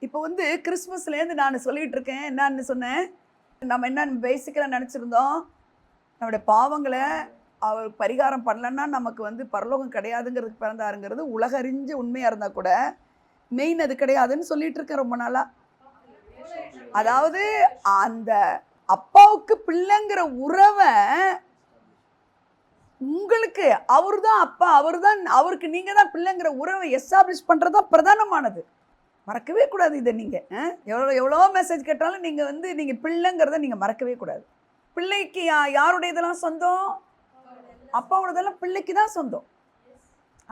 இப்போ வந்து கிறிஸ்மஸ்லேருந்து நான் சொல்லிகிட்டு இருக்கேன். என்னன்னு சொன்னேன், நம்ம என்ன பேசிக்கலாக நினச்சிருந்தோம், நம்முடைய பாவங்களை அவர் பரிகாரம் பண்ணலன்னா நமக்கு வந்து பரலோகம் கிடையாதுங்கிறதுக்கு பிறந்தாருங்கிறது உலகறிஞ்ச உண்மையாக இருந்தால் கூட மெயின் அது கிடையாதுன்னு சொல்லிட்டு இருக்கேன் ரொம்ப நாளாக. அதாவது அந்த அப்பாவுக்கு பிள்ளைங்கிற உறவை உங்களுக்கு அவர் தான் அப்பா, அவர் தான், அவருக்கு நீங்கள் தான் பிள்ளைங்கிற உறவை எஸ்டாப்ளிஷ் பண்ணுறது தான் பிரதானமானது. மறக்கவே கூடாது இதை. நீங்கள் எவ்வளோ மெசேஜ் கேட்டாலும் நீங்கள் வந்து நீங்கள் பிள்ளைங்கிறத நீங்கள் மறக்கவே கூடாது. பிள்ளைக்கு யாருடைய இதெல்லாம் சொந்தம்? அப்பாவோடதெல்லாம் பிள்ளைக்கு தான் சொந்தம்.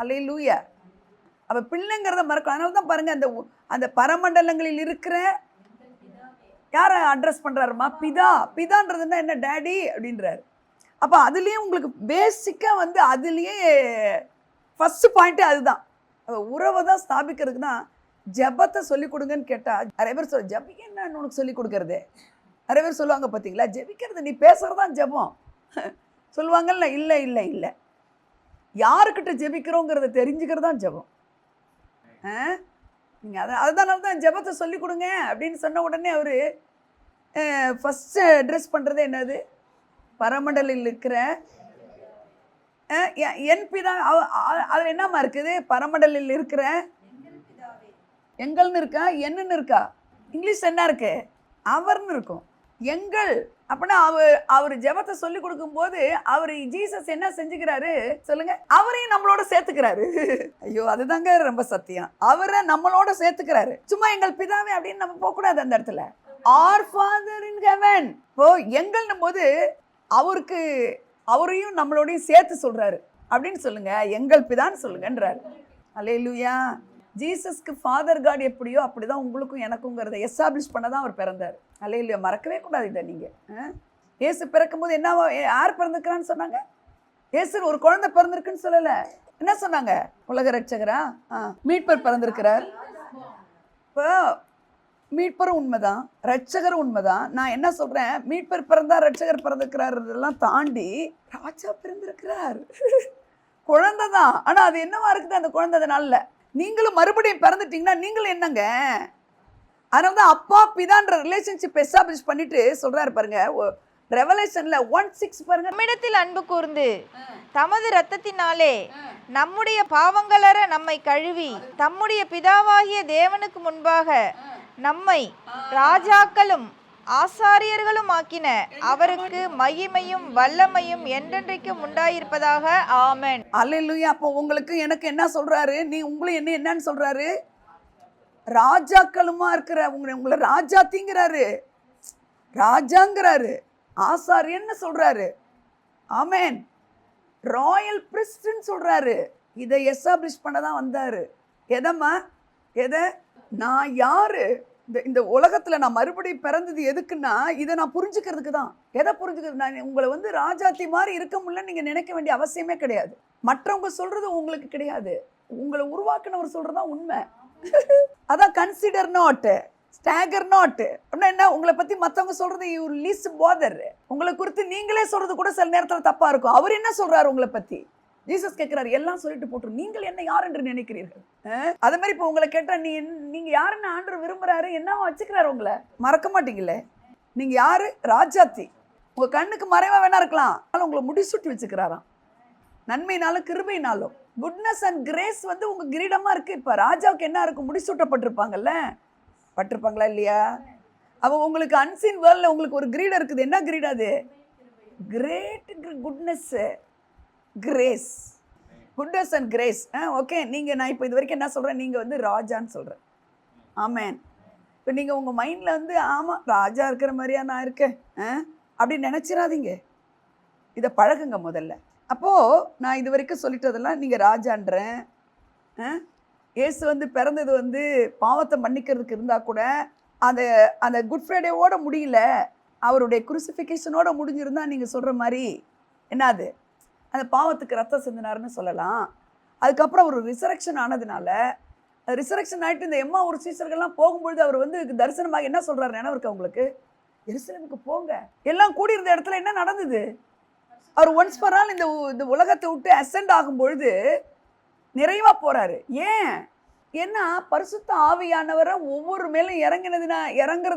அல்லேலூயா. அப்போ பிள்ளைங்கிறத மறக்க. அதனால தான் பாருங்கள், அந்த அந்த பரமண்டலங்களில் இருக்கிற யாரை அட்ரஸ் பண்ணுறாருமா? பிதா. பிதான்றதுன்னா என்ன? டேடி அப்படின்றாரு. அப்போ அதுலேயே உங்களுக்கு பேசிக்காக வந்து அதுலேயே ஃபஸ்ட்டு பாயிண்ட்டே அதுதான். உறவை தான் ஸ்தாபிக்கிறதுக்கு தான் ஜெபத்தை சொல்லிக் கொடுங்கன்னு கேட்டால் நிறைய பேர் ஜெபிக்க என்னன்னு உனக்கு சொல்லிக் கொடுக்கறது. நிறைய பேர் சொல்லுவாங்க பார்த்தீங்களா, ஜெபிக்கிறது நீ பேசுகிறது தான் ஜெபம் சொல்லுவாங்கல்ல. இல்லை இல்லை இல்லை, யாருக்கிட்ட ஜெபிக்கிறோங்கிறத தெரிஞ்சுக்கிறது தான் ஜெபம். நீங்கள் அதனால தான் ஜெபத்தை சொல்லிக் கொடுங்க அப்படின்னு சொன்ன உடனே அவர் ஃபஸ்ட்டு அட்ரெஸ் பண்ணுறது என்னது? பரமண்டலில் இருக்கிற என் பிதா. அதில் என்னம்மா இருக்குது? பரமண்டலில் இருக்கிற எங்கள்னு இருக்கா, என்னன்னு இருக்கா? இங்கிலீஷ் என்ன இருக்கு? அவர்னு இருக்கும். எங்கள் அப்படின்னா அவர் ஜெபத்தை சொல்லி கொடுக்கும்போது அவர் ஜீசஸ் என்ன செஞ்சுக்கிறாரு சொல்லுங்க? அவரையும் நம்மளோட சேர்த்துக்கிறாரு. ஐயோ, அதுதாங்க ரொம்ப சத்தியம். அவரை நம்மளோட சேர்த்துக்கிறாரு. சும்மா எங்கள் பிதாவே அப்படின்னு நம்ம போகக்கூடாது அந்த இடத்துல. Our father in heaven. இப்போ எங்கள்னும் போது அவருக்கு அவரையும் நம்மளோடையும் சேர்த்து சொல்றாரு. அப்படின்னு சொல்லுங்க, எங்கள் பிதான்னு சொல்லுங்கன்றாரு. அல்லேலூயா. ஜீசஸ்க்கு ஃபாதர் காட் எப்படியோ அப்படிதான் உங்களுக்கும் எனக்குங்கிறத எஸ்டாப்ளிஷ் பண்ண தான் அவர் பிறந்தார். அல்லேலூயா. மறக்கவே கூடாது இதை. நீங்கள் இயேசு பிறக்கும் போது என்ன, யார் பிறந்திருக்கிறான்னு சொன்னாங்க? இயேசு ஒரு குழந்தை பிறந்திருக்குன்னு சொல்லலை. என்ன சொன்னாங்க? உலக ரட்சகரா? மீட்பர் பிறந்திருக்கிறார். இப்போ மீட்பரும் உண்மைதான், ரட்சகரும் உண்மைதான். நான் என்ன சொல்கிறேன், மீட்பர் பிறந்தார், ரட்சகர் பிறந்திருக்கிறார், இதெல்லாம் தாண்டி ராஜா பிறந்திருக்கிறார். குழந்தை தான், ஆனால் அது என்னவா இருக்குது அந்த குழந்தை? அதனால நீங்களும் மறுபடியும் பிறந்துட்டீங்கன்னா நீங்களும் என்னங்க? அதனால தான் அப்பா பிதான்ற ரிலேஷன்ஷிப் எஸ்டாப்ளிஷ் பண்ணிட்டு சொல்கிறாரு பாருங்க, ரெவலேஷன்ல 1:6 பாருங்க. நம்மிடத்தில் அன்பு கூர்ந்து தமது இரத்தத்தினாலே நம்முடைய பாவங்களற நம்மை கழுவி தம்முடைய பிதாவாகிய தேவனுக்கு முன்பாக நம்மை ராஜாக்களும் ஆசாரியர்களும் ஆக்கின அவருக்கு மகிமையும் வல்லமையும் என்றென்றைக்கும் உண்டாயிருப்பதாக. ஆமென். அல்லேலூயா. அப்போ உங்களுக்கு எனக்கு என்ன சொல்றாரு? நீ உங்களுக்கு என்னன்னு சொல்றாரு? ராஜாக்களுமா இருக்கிற உங்களை ராஜாத்திங்கிறாரு, ராஜாங்கிறாரு, ஆசாரியன்னு சொல்றாரு. ஆமென். ராயல் பிரிஸ்ட்ன்னு சொல்றாரு. இதை எஸ்டாப்ளிஷ் பண்ண தான் வந்தாரு. எதம்மா? எதை? நான் யாரு? இந்த உலகத்தில் நான் மறுபடியும் பிறந்தது எதுக்குன்னா இதை நான் புரிஞ்சுக்கிறதுக்கு தான். எதை புரிஞ்சுக்கிறது? நான் உங்களை வந்து ராஜாத்தி மாதிரி இருக்க முடியலன்னு நீங்கள் நினைக்க வேண்டிய அவசியமே கிடையாது. மற்றவங்க சொல்கிறது உங்களுக்கு கிடையாது. உங்களை உருவாக்குனவர் சொல்கிறது தான் உண்மை. அதான் கன்சிடர் நாட், ஸ்டாகர் நாட். அப்படின்னா என்ன? உங்களை பற்றி மற்றவங்க சொல்கிறது யூ லீஸ்ட் பாதர். உங்களை குறித்து நீங்களே சொல்கிறது கூட சில நேரத்தில் தப்பாக இருக்கும். அவர் என்ன சொல்கிறாரு உங்களை பற்றி? ஜீசஸ் கேட்கிறாரு, எல்லாம் சொல்லிட்டு போட்டு நீங்கள் என்ன யார் என்று நினைக்கிறீர்கள்? அதே மாதிரி இப்போ உங்களை கேட்டால் நீங்க யாருன்னு ஆண்டவர் விரும்புறாரு, என்னவா வச்சுக்கிறாரு உங்களை? மறக்க மாட்டீங்களே. நீங்க யாரு? ராஜாத்தி. உங்க கண்ணுக்கு மறைவா வேணா இருக்கலாம், உங்களை முடிசூட்டி வச்சுக்கிறாராம். நன்மையினாலும் கிருபையினாலும். குட்னஸ் அண்ட் கிரேஸ் வந்து உங்க கிரீடமா இருக்கு. இப்ப ராஜாவுக்கு என்ன இருக்கும்? முடிசூட்டப்பட்டிருப்பாங்கல்ல, பட்டிருப்பாங்களா இல்லையா? அவ உங்களுக்கு அன்சீன் வேர்ல்ட்ல உங்களுக்கு ஒரு கிரீடம் இருக்குது. என்ன கிரீடம் அது? Great goodness, grace, goodness and grace. Okay. நான் இப்போ இது வரைக்கும் என்ன சொல்கிறேன்? நீங்கள் வந்து ராஜான்னு சொல்கிறேன். ஆமேன். இப்போ நீங்கள் உங்கள் மைண்டில் வந்து ஆமாம் ராஜா இருக்கிற மாதிரியா நான் இருக்கேன் அப்படின்னு நினச்சிடாதீங்க. இதை பழகுங்க முதல்ல. அப்போது நான் இது வரைக்கும் சொல்லிட்டதெல்லாம் நீங்கள் ராஜான்றேன். இயேசு வந்து பிறந்தது வந்து பாவத்தை மன்னிக்கிறதுக்கு இருந்தால் கூட அந்த குட் ஃப்ரைடேவோட முடியல, அவருடைய குருசிஃபிகேஷனோட முடிஞ்சிருந்தா நீங்கள் சொல்கிற மாதிரி என்னது, அந்த பாவத்துக்கு ரத்தம் சிந்தினார்னு சொல்லலாம். அதுக்கப்புறம் ஒரு ரிசரக்ஷன் ஆனதுனால, ரிசரக்ஷன் ஆகிட்டு இந்த எம்மா ஒரு சீசர்கள்லாம் போகும்பொழுது அவர் வந்து தரிசனமாக என்ன சொல்கிறாரு நினைவு இருக்கா உங்களுக்கு? எருசலேமுக்கு போங்க. எல்லாம் கூடியிருந்த இடத்துல என்ன நடந்தது? அவர் ஒன்ஸ் ஃபார் ஆல் இந்த உலகத்தை விட்டு அசெண்ட் ஆகும்பொழுது நிறைவாக போகிறாரு. ஏன்? ஏன்னா பரிசுத்த ஆவியானவரை ஒவ்வொரு மேலும் இறங்குறது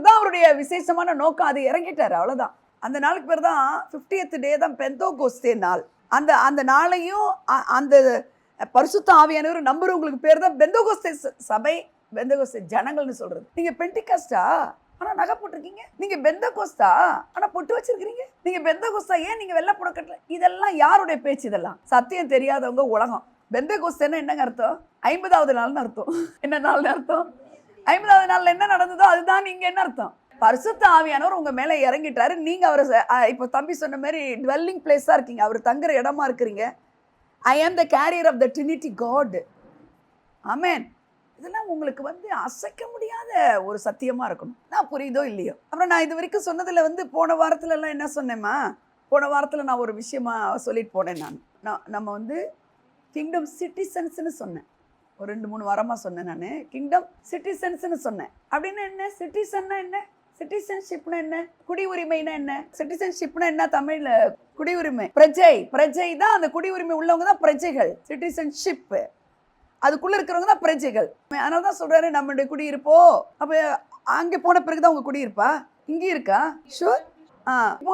தான் அவருடைய விசேஷமான நோக்கம். அது இறங்கிட்டாரு, அவ்வளவுதான். அந்த நாளுக்கு பேர் தான் 50th டே தான் பெந்தோகோஸ்தே நாள். அந்த நாளையும் அந்த பரிசுத்த ஆவியானவர் நம்புறவங்களுக்கு பேர் தான் பெந்தோகோஸ்தே சபை, பெந்தோகோஸ்தே ஜனங்கள்னு சொல்றது. நீங்க பெண்டிகாஸ்டா ஆனா நகை போட்டிருக்கீங்க, நீங்க பெந்தகோஸ்தா ஆனா பொட்டு வச்சிருக்கீங்க, நீங்க பெந்தகோஸ்தா ஏன் நீங்க வெள்ளை புடவை கட்டல? இதெல்லாம் யாருடைய பேச்சு? இதெல்லாம் சத்தியம் தெரியாதவங்க உலகம். பெந்தகோஸ்தேன்னா என்னங்க அர்த்தம்? 50வது நாள்னு அர்த்தம். என்ன நாள்னு அர்த்தம்? 50வது நாள்ல என்ன நடந்ததோ அதுதான் நீங்க என்ன அர்த்தம்? பரிசுத்த ஆவியானவர் உங்க மேல இறங்கிட்டாரு. நீங்க அவரை இப்போ தம்பி சொன்ன மாதிரி டுவெல்லிங் பிளேஸா இருக்கீங்க, அவர் தங்குற இடமா இருக்கிறீங்க. I am the carrier of the trinity God. Amen. இதெல்லாம் உங்களுக்கு அசைக்க முடியாத ஒரு சத்தியமா இருக்கணும். நான் புரியுதோ இல்லையோ. அப்புறம் நான் இது வரைக்கும் சொன்னதுல போன வாரத்துல எல்லாம் என்ன சொன்னேம்மா, போன வாரத்துல நான் ஒரு விஷயமா சொல்லிட்டு போனேன். நம்ம கிங்டம் சிட்டிசன்ஸ்னு சொன்னேன். ஒரு 2-3 வாரமா சொன்னேன். நான் கிங்டம் சிட்டிசன்ஸ்னு சொன்னேன். அப்படின்னு என்ன? சிட்டிசன்னா என்ன? சிட்டிசன்ஷிப்னா என்ன? குடி உரிமைனா என்ன? சிட்டிசன்ஷிப்னா என்ன தமிழ்ல? குடி உரிமை. பிரஜை தான். அந்த குடி உரிமை உள்ளவங்க தான் பிரஜைகள். சிட்டிசன்ஷிப் அதுக்குள்ள இருக்கிறவங்க தான் பிரஜைகள். அதனால தான் சொல்றாரு நம்மளுடைய குடியிருப்போ. அப்ப அங்க போன பிறகுதான் உங்க குடியிருப்பா இங்க இருக்கா? ஷூர். இப்போ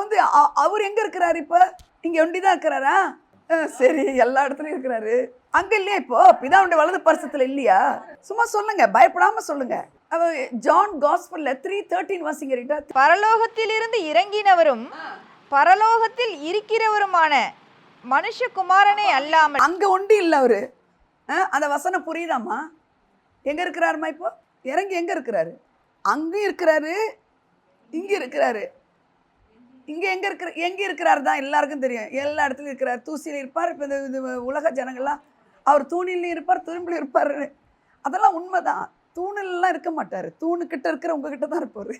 அவர் எங்க இருக்கிறாரு? இப்ப இங்க ஒண்டிதான் இருக்கிறாரா? சரி, எல்லா இடத்துலயும் இருக்கிறாரு. அங்க இல்லையா? இப்போ பிதாவுடைய வலது பரிசத்துல இல்லையா? சும்மா சொல்லுங்க, பயப்படாம சொல்லுங்க. ஜான் காஸ்பல்ல 3:13 வாசிங்க ரீட்டா. பரலோகத்திலிருந்து இறங்கினவரும் பரலோகத்தில் இருக்கிறவருமான மனுஷகுமாரனை அல்லாமல். அங்க ஒண்டி இல்ல அவரு. அந்த வசனம் புரியுதாமா? எங்க இருக்கிறாருமா? இப்போ இறங்கி எங்க இருக்கிறாரு? அங்கேயும் இருக்கிறாரு, இங்க இருக்கிறாரு. இங்க எங்க இருக்கிறாரு தான் எல்லாருக்கும் தெரியும். எல்லா இடத்துலயும் இருக்கிறார். தூசியில இருப்பார். இப்ப இந்த உலக ஜனங்கள்லாம் அவர் தூணிலையும் இருப்பார், துரும்பிலும் இருப்பாரு. அதெல்லாம் உண்மைதான். தூணிலாம் இருக்க மாட்டாரு. தூணுக்கிட்ட இருக்கிற உங்ககிட்ட தான் இருப்பாரு.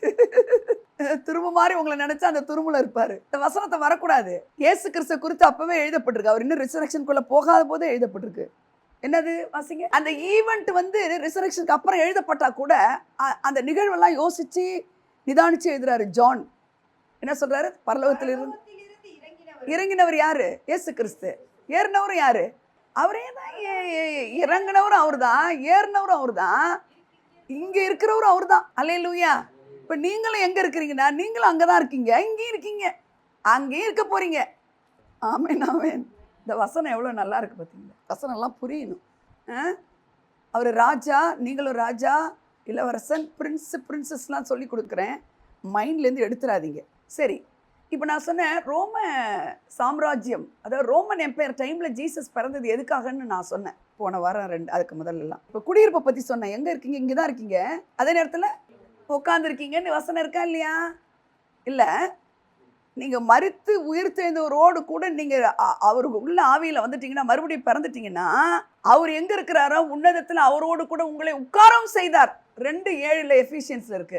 துரும்பு மாதிரி உங்களை நினைச்சா அந்த துரும்புல இருப்பாரு. இந்த வசனத்தை வரக்கூடாது. இயேசு கிறிஸ்து குறித்து அப்பவே எழுதப்பட்டிருக்கு. அவர் இன்னும் ரிசரக்ஷனுக்குள்ள போகாத போதே எழுதப்பட்டிருக்கு. என்னது வாசிங்க. அந்த ஈவெண்ட் ரிசரக்ஷனுக்கு அப்புறம் எழுதப்பட்டா கூட அந்த நிகழ்வெல்லாம் யோசிச்சு நிதானிச்சு எழுதுறாரு ஜான். என்ன சொல்றாரு? பரலோகத்திலிருந்து இறங்கினவர் யாரு? இயேசு கிறிஸ்து. ஏறினவரும் யாரு? அவரே தான். இறங்கினவரும் அவர் தான், ஏறினவரும் அவர் தான், இங்க இருக்கிறவரும் அவர் தான். அல்லேலூயா. இப்ப நீங்களும் எங்க இருக்கிறீங்கன்னா, நீங்களும் அங்கதான் இருக்கீங்க, இங்கேயும் இருக்கீங்க, அங்கேயும் இருக்க போறீங்க. ஆமென், ஆமென். இந்த வசனம் எவ்வளவு நல்லா இருக்கு பார்த்தீங்களா? வசனம் எல்லாம் புரியணும். அவர் ராஜா, நீங்களும் ராஜா, இளவரசன், பிரின்சஸ்லாம் சொல்லி கொடுக்குறேன். மைண்ட்லேருந்து எடுத்துடாதீங்க. சரி, இப்போ நான் சொன்னேன் ரோம சாம்ராஜ்யம், அதாவது ரோமன் எம்பையர் டைமில் ஜீசஸ் பிறந்தது எதுக்காகன்னு நான் சொன்னேன் போன வாரம் 2 அதுக்கு முதல்லலாம். இப்போ குடியிருப்பை பற்றி சொன்னேன். எங்கே இருக்கீங்க? இங்கே தான் இருக்கீங்க. அதே நேரத்தில் உட்காந்துருக்கீங்கன்னு வசனம் இருக்கா இல்லையா? இல்லை, நீங்கள் மரித்து உயிர்த்தெழுந்தவரோடு கூட நீங்கள் அவருக்கு உள்ள ஆவியில் வந்துட்டீங்கன்னா, மறுபடியும் பிறந்துட்டீங்கன்னா, அவர் எங்கே இருக்கிறாரோ உன்னதத்தில் அவரோடு கூட உங்களை உட்காரவும் செய்தார். 2:7 எஃபிஷியன்ஸில் இருக்கு.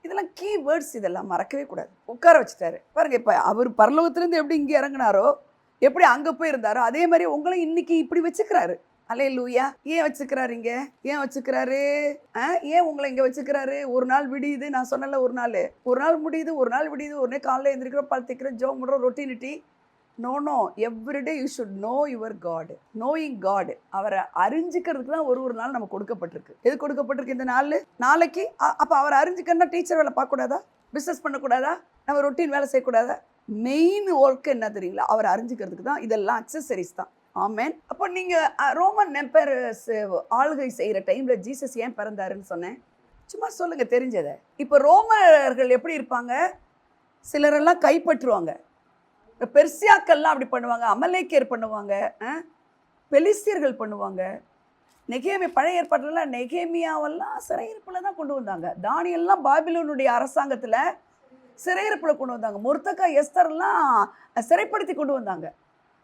இதெல்லாம் கீ வேர்ட்ஸ், இதெல்லாம் மறக்கவே கூடாது. உட்கார வச்சுட்டாரு பாருங்க. இப்போ அவர் பரலோகத்திலேருந்து எப்படி இங்கே இறங்கினாரோ, எப்படி அங்கே போய் இருந்தாரோ, அதே மாதிரி உங்களை இன்னைக்கு இப்படி வச்சுக்கிறாரு. அல்லேலூயா. ஏன் வச்சுக்கிறாரு இங்க? ஏன் வச்சுக்கிறாரு? ஏன் உங்களை இங்க வச்சுக்கிறாரு? ஒரு நாள் விடியுது, நான் சொன்னல, ஒரு நாள் முடியுது, ஒரு நாள் விடியுது, ஒரு நாள் காலையில் எழுந்திருக்கிறோம், பல் தைக்கிறோம், ஜோம் பண்ணுறோம், ரொட்டீனிட்டி. No, everyday you should know your God. Knowing God, அவரை அறிஞ்சிக்கிறதுக்கு தான் ஒரு நாள் நமக்கு கொடுக்கப்பட்டிருக்கு. எது கொடுக்கப்பட்டிருக்கு இந்த நாளைக்கு? அப்போ அவரை அறிஞ்சிக்கன்னா டீச்சர் வேலை பார்க்கக்கூடாதா? பிஸ்னஸ் பண்ணக்கூடாதா? நம்ம ரொட்டீன் வேலை செய்யக்கூடாதா? மெயின் ஒர்க் என்ன தெரியுங்களா? அவரை அறிஞ்சிக்கிறதுக்கு தான். இதெல்லாம் அக்சசரிஸ் தான். ஆமென். அப்போ நீங்கள் ரோமன் எம்பையர் ஆளுகை செய்கிற டைமில் ஜீசஸ் ஏன் பிறந்தாருன்னு சொன்னேன். சும்மா சொல்லுங்கள் தெரிஞ்சதை. இப்போ ரோமர்கள் எப்படி இருப்பாங்க? சிலரெல்லாம் கைப்பற்றுவாங்க. பெர்சியாக்கள்லாம் அப்படி பண்ணுவாங்க, அமலேக்கியர் பண்ணுவாங்க, பெலிஸ்தியர்கள் பண்ணுவாங்க. பழைய ஏற்பாட்டிலலாம் நெகேமியாவெல்லாம் சிறையிருப்பில் தான் கொண்டு வந்தாங்க. தானியெல்லாம் பாபிலோனுடைய அரசாங்கத்தில் சிறையிருப்பில் கொண்டு வந்தாங்க. மொர்தெகாய், எஸ்தர்லாம் சிறைப்படுத்தி கொண்டு வந்தாங்க.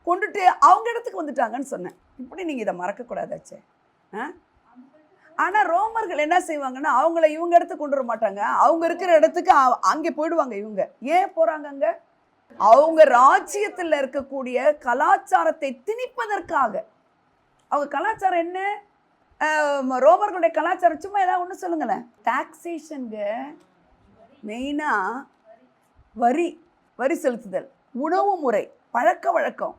கொண்டுட்டு அவங்க இடத்துக்கு வந்துட்டாங்கன்னு சொன்னேன். இப்படி நீங்கள் இதை மறக்கக்கூடாதாச்சே. ஆனால் ரோமர்கள் என்ன செய்வாங்கன்னா, அவங்கள இவங்க இடத்துக்கு கொண்டு வர மாட்டாங்க. அவங்க இருக்கிற இடத்துக்கு அங்கே போயிடுவாங்க. இவங்க ஏன் போகிறாங்க அங்கே? அவங்க ராஜ்யத்தில் இருக்கக்கூடிய கலாச்சாரத்தை திணிப்பதற்காக. அவங்க கலாச்சாரம் என்ன? ரோமர்களுடைய கலாச்சாரம் சும்மா ஏதாவது ஒன்று சொல்லுங்களேன். டாக்ஸேஷனுங்க, மெயினாக வரி செலுத்துதல், உணவு முறை, பழக்க வழக்கம்,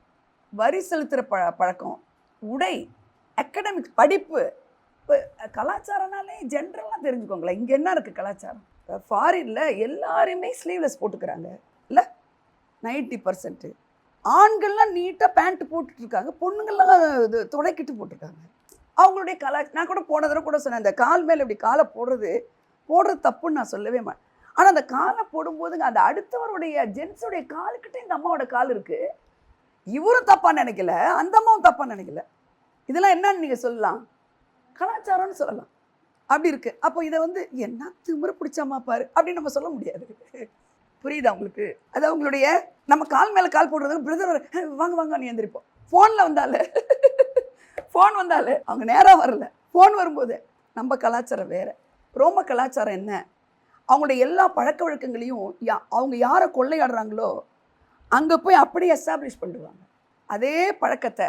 வரி செலுத்துகிற பழக்கம், உடை, அகடமிக்ஸ், படிப்பு, இப்போ கலாச்சாரம்னாலே ஜென்ரலாக தெரிஞ்சுக்கோங்களேன். இங்கே என்ன இருக்குது கலாச்சாரம்? ஃபாரினில் எல்லாருமே ஸ்லீவ்லெஸ் போட்டுக்கிறாங்க இல்லை, 90%. ஆண்கள்லாம் நீட்டாக பேண்ட் போட்டுட்ருக்காங்க, பொண்ணுங்கள்லாம் இது துடைக்கிட்டு போட்டிருக்காங்க. அவங்களுடைய நான் கூட போன தடவை கூட சொன்னேன், அந்த கால் மேலே இப்படி காலை போடுறது தப்புன்னு நான் சொல்லவே மாட்டேன். ஆனால் அந்த காலை போடும்போதுங்க அந்த அடுத்தவருடைய ஜென்ஸுடைய காலுக்கிட்ட இந்த அம்மாவோட கால் இருக்குது. இவரும் தப்பாக நினைக்கல, அந்த அம்மாவும் தப்பாக நினைக்கல. இதெல்லாம் என்னன்னு நீங்கள் சொல்லலாம், கலாச்சாரம்னு சொல்லலாம். அப்படி இருக்குது. அப்போ இதை என்ன திமிரு பிடிச்சாமா பாரு அப்படின்னு நம்ம சொல்ல முடியாது. புரியுதா உங்களுக்கு? அது அவங்களுடைய நம்ம கால் மேலே கால் போடுறதுக்கு பிரதர் வாங்க வாங்க நீ எந்திரிப்போம். ஃபோனில் ஃபோன் வந்தாலே அவங்க நேராக வரல. ஃபோன் வரும்போது நம்ம கலாச்சாரம் வேறு. ரோம கலாச்சாரம் என்ன, அவங்களுடைய எல்லா பழக்க வழக்கங்களையும் அவங்க யாரை கொள்ளையாடுறாங்களோ அங்கே போய் அப்படியே எஸ்டாப்ளிஷ் பண்ணுவாங்க. அதே பழக்கத்தை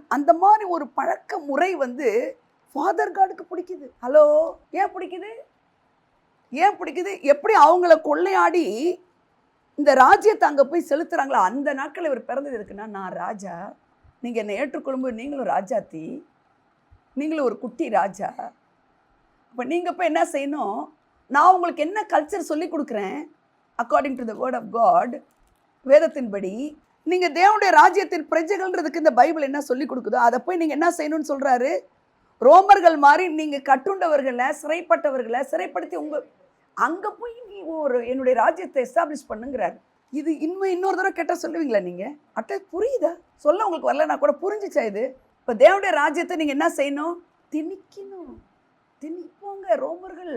அந்த மாதிரி ஒரு பழக்க முறை ஃபாதர் காடுக்கு பிடிக்குது. ஹலோ, ஏன் பிடிக்குது? எப்படி அவங்கள கொள்ளையாடி இந்த ராஜ்யத்தை அங்கே போய் செலுத்துகிறாங்களோ. அந்த நாட்கள் இவர் பிறந்தது இருக்குன்னா, நான் ராஜா, நீங்கள் என்னை ஏற்றுக்கொள்ளும்போது நீங்களும் ராஜாத்தி, நீங்களும் ஒரு குட்டி ராஜா. அப்போ நீங்கள் போய் என்ன செய்யணும், நான் உங்களுக்கு என்ன கல்ச்சர் சொல்லி கொடுக்குறேன் according to the word of God, வேதத்தின்படி நீங்கள் தேவனுடைய ராஜ்யத்தின் பிரஜைகள்ன்றதுக்கு இந்த பைபிள் என்ன சொல்லி கொடுக்குதோ அதை போய் நீங்கள் என்ன செய்யணும்னு சொல்கிறாரு. ரோமர்கள் மாதிரி நீங்கள் கட்டுண்டவர்களை சிறைப்பட்டவர்களை சிறைப்படுத்தி அங்கே போய் நீ என்னுடைய ராஜ்யத்தை எஸ்டாப்ளிஷ் பண்ணுங்கிறாரு. இது இன்னொரு தடவை கேட்டால் சொல்லுவீங்களா நீங்கள்? புரியுதா? சொல்ல உங்களுக்கு வரல, நான் கூட புரிஞ்சிச்சா இது? இப்போ தேவனுடைய ராஜ்யத்தை நீங்கள் என்ன செய்யணும், திணிப்போங்க ரோமர்கள்.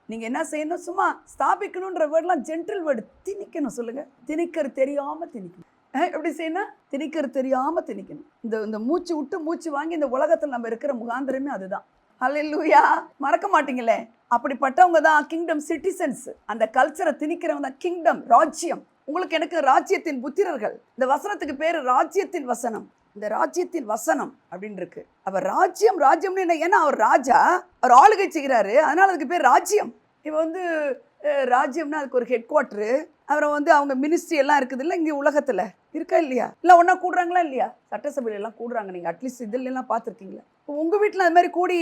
நீங்கள் என்ன செய்யணும், சும்மா ஸ்தாபிக்கணுன்ற வேர்டெலாம் ஜென்டில் வேர்டு, திணிக்கணும். சொல்லுங்கள், திணிக்கிறது தெரியாமல் திணிக்கணும். எப்படி செய்யணும், திணிக்கிறது தெரியாமல் திணிக்கணும். இந்த மூச்சு விட்டு மூச்சு வாங்கி இந்த உலகத்தில் நம்ம இருக்கிற முகாந்திரமே அதுதான். ஹல்லேலூயா, மறக்க மாட்டீங்களே. அப்படிப்பட்டவங்க தான் கிங்டம் சிட்டிசன்ஸ். அந்த கல்ச்சரை திணிக்கிறவங்க தான் கிங்டம், ராஜ்யம். உங்களுக்கு எனக்கு ராஜ்யத்தின் புத்திரர்கள். இந்த வசனத்துக்கு பேர் ராஜ்யத்தின் வசனம். இந்த ராஜ்யத்தின் வசனம் அப்படின்னு இருக்கு. அவர் ராஜ்யம்னு என்ன, ஏன்னா அவர் ராஜா, அவர் ஆளுகை செய்கிறாரு, அதனால அதுக்கு பேர் ராஜ்யம். இவன் ராஜ்யம்னா அதுக்கு ஒரு ஹெட் குவார்ட்டரு, அவரை அவங்க மினிஸ்ட்ரி எல்லாம் இருக்குது இல்லை இங்கே உலகத்தில் இருக்கா இல்லையா? இல்லை ஒன்றா கூடுறாங்களா இல்லையா? சட்டசபையில எல்லாம் கூடுறாங்க. நீங்கள் அட்லீஸ்ட் இதிலெல்லாம் பார்த்துருக்கீங்களா? உங்கள் வீட்டில் அது மாதிரி கூடி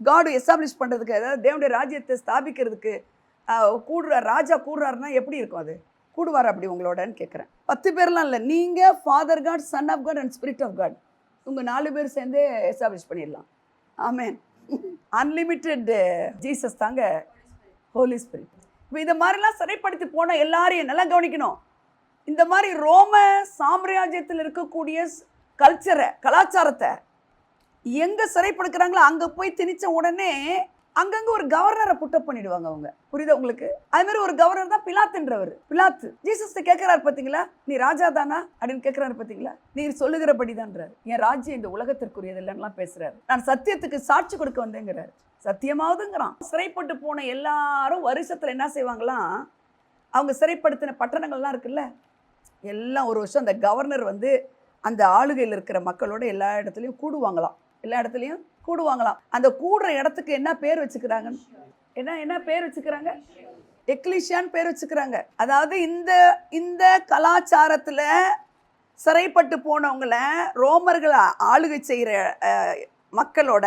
காடு எஸ்டாப்ளிஷ் பண்ணுறதுக்கு, அதாவது தேவனுடைய ராஜ்யத்தை ஸ்தாபிக்கிறதுக்கு ராஜா கூடுறாருன்னா எப்படி இருக்கும்? அது கூடுவார் அப்படி உங்களோடன்னு கேட்குறேன். 10 பேர்லாம் இல்லை, நீங்கள் father God, son of God and spirit of God, உங்கள் 4 பேர் சேர்ந்தே எஸ்டாப்ளிஷ் பண்ணிடலாம். ஆமேன். அன்லிமிட்டெட் ஜீசஸ் தாங்க ஹோலி ஸ்பிரிட். இப்போ இந்த மாதிரிலாம் சிறைப்படுத்தி போனால் எல்லாரையும் நல்லா கவனிக்கணும். இந்த மாதிரி ரோம சாம்ராஜ்யத்தில் இருக்கக்கூடிய கலாச்சாரத்தை எங்கே சிறைப்படுத்துகிறாங்களோ அங்கே போய் திணிச்ச உடனே அங்கங்கே ஒரு கவர்னரை புட்டப் பண்ணிடுவாங்க அவங்க. புரியுதா உங்களுக்கு? அது மாதிரி ஒரு கவர்னர் தான் பிலாத்துன்றவர். பிலாத்து ஜீசஸ்ட கேட்குறாரு பார்த்தீங்களா, நீ ராஜா தானா அப்படின்னு கேட்குறாரு பார்த்தீங்களா. நீர் சொல்லுகிறபடி தான்றாரு. என் ராஜ்யம் இந்த உலகத்திற்குரியது இல்லைன்னா பேசுறாரு. நான் சத்தியத்துக்கு சாட்சி கொடுக்க வந்தேங்கிறாரு. சத்தியமாவதுங்கிறான். சிறைப்பட்டு போன எல்லாரும் வருஷத்தில் என்ன செய்வாங்களாம், அவங்க சிறைப்படுத்தின பட்டணங்கள்லாம் இருக்குல்ல, எல்லாம் ஒரு வருஷம் அந்த கவர்னர் அந்த ஆளுகையில் இருக்கிற மக்களோட எல்லா இடத்துலையும் கூடுவாங்களாம். அந்த கூடுற இடத்துக்கு என்ன பேர் வச்சுக்கிறாங்கன்னு, என்ன பேர் வச்சுக்கிறாங்க? எக்லிஷியான்னு பேர் வச்சுக்கிறாங்க. அதாவது இந்த கலாச்சாரத்தில் சிறைப்பட்டு போனவங்களை ரோமர்கள் ஆளுகை செய்கிற மக்களோட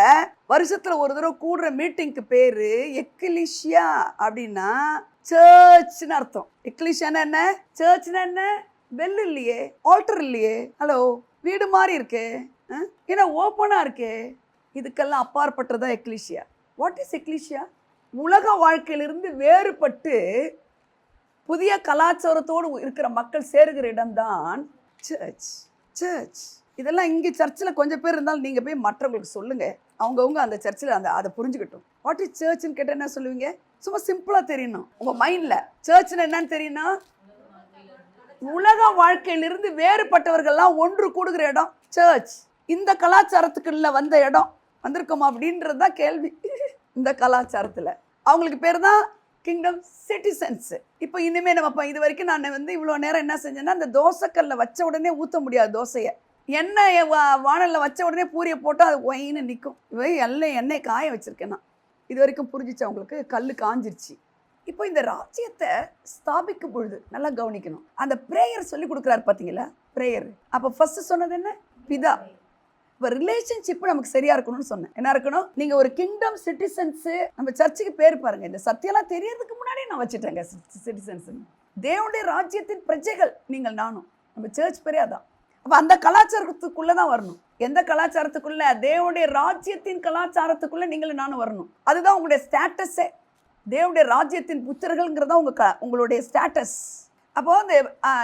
வருஷத்தில் ஒரு தடவை கூடுற மீட்டிங்க்கு பேர் எக்லிஷியா. அப்படின்னா சர்ச்னு அர்த்தம். எக்லிஷியானா என்ன, சர்ச்னா என்ன? பெல் இல்லையே, ஆல்டர் இல்லையே, ஹலோ வீடு மாதிரி இருக்கே, ஏன்னா ஓப்பனாக இருக்கே. இதுக்கெல்லாம் அப்பாற்பட்டதா எக்லிஷியா. What is ecclesia? உலக வாழ்க்கையிலிருந்து வேறுபட்டு புதிய கலாச்சாரத்தோடு இருக்கிற மக்கள் சேருகிற இடம்தான் சர்ச். இதெல்லாம் இங்கே சர்ச்சில் கொஞ்சம் பேர் இருந்தாலும் நீங்கள் போய் மற்றவங்களுக்கு சொல்லுங்கள், அவங்கவுங்க அந்த சர்ச்சில் அதை புரிஞ்சுக்கிட்டோம். வாட் இஸ் சர்ச்னு கேட்டால் என்ன சொல்லுவீங்க? சும்மா சிம்பிளாக தெரியணும். உங்கள் மைண்டில் சர்ச்னு என்னன்னு தெரியும்னா, உலக வாழ்க்கையிலிருந்து வேறுபட்டவர்கள்லாம் ஒன்று கூடுகிற இடம் சர்ச். இந்த கலாச்சாரத்துக்குள்ள வந்த இடம் வந்திருக்கோமா அப்படின்றது தான் கேள்வி. இந்த கலாச்சாரத்தில் அவங்களுக்கு பேர் தான் கிங்டம் சிட்டிசன்ஸ். இப்போ இனிமேல் நம்ம இது வரைக்கும் நான் இவ்வளோ நேரம் என்ன செஞ்சேன்னா, அந்த தோசைக்கல்ல வச்ச உடனே ஊற்ற முடியாது தோசையை. எண்ணெய் வானலில் வச்ச உடனே பூரியை போட்டால் அது ஒயின்னு நிற்கும். எண்ணெய் காய வச்சுருக்கேன் நான். இது வரைக்கும் புரிஞ்சிச்சு அவங்களுக்கு? கல் காஞ்சிருச்சு. இப்போ இந்த ராஜ்யத்தை ஸ்தாபிக்கும் பொழுது நல்லா கவனிக்கணும். அந்த ப்ரேயர் சொல்லி கொடுக்குறாரு பார்த்தீங்களா, ப்ரேயர். அப்போ ஃபர்ஸ்ட் சொன்னது என்ன? பிதா. இப்போ ரிலேஷன்ஷிப் நமக்கு சரியா இருக்கணும்னு சொன்னேன். என்ன இருக்கணும்? நீங்க ஒரு கிங்டம் சிட்டிசன்ஸ். நம்ம சர்ச்சுக்கு பேர் பாருங்க, இந்த சத்தியெல்லாம் தெரியறதுக்கு முன்னாடியே நான் வச்சுட்டேங்க சிட்டிசன்ஸ். தேவனுடைய ராஜ்யத்தின் பிரஜைகள் நீங்கள் நானும். நம்ம சர்ச் பேரே அதான். அப்போ அந்த கலாச்சாரத்துக்குள்ள தான் வரணும். எந்த கலாச்சாரத்துக்குள்ள? தேவனுடைய ராஜ்யத்தின் கலாச்சாரத்துக்குள்ள நீங்களும் நானும் வரணும். அதுதான் உங்களுடைய ஸ்டேட்டஸே. தேவனுடைய ராஜ்யத்தின் புத்திரர்கள்ங்கிறதா உங்களுடைய ஸ்டேட்டஸ். அப்போ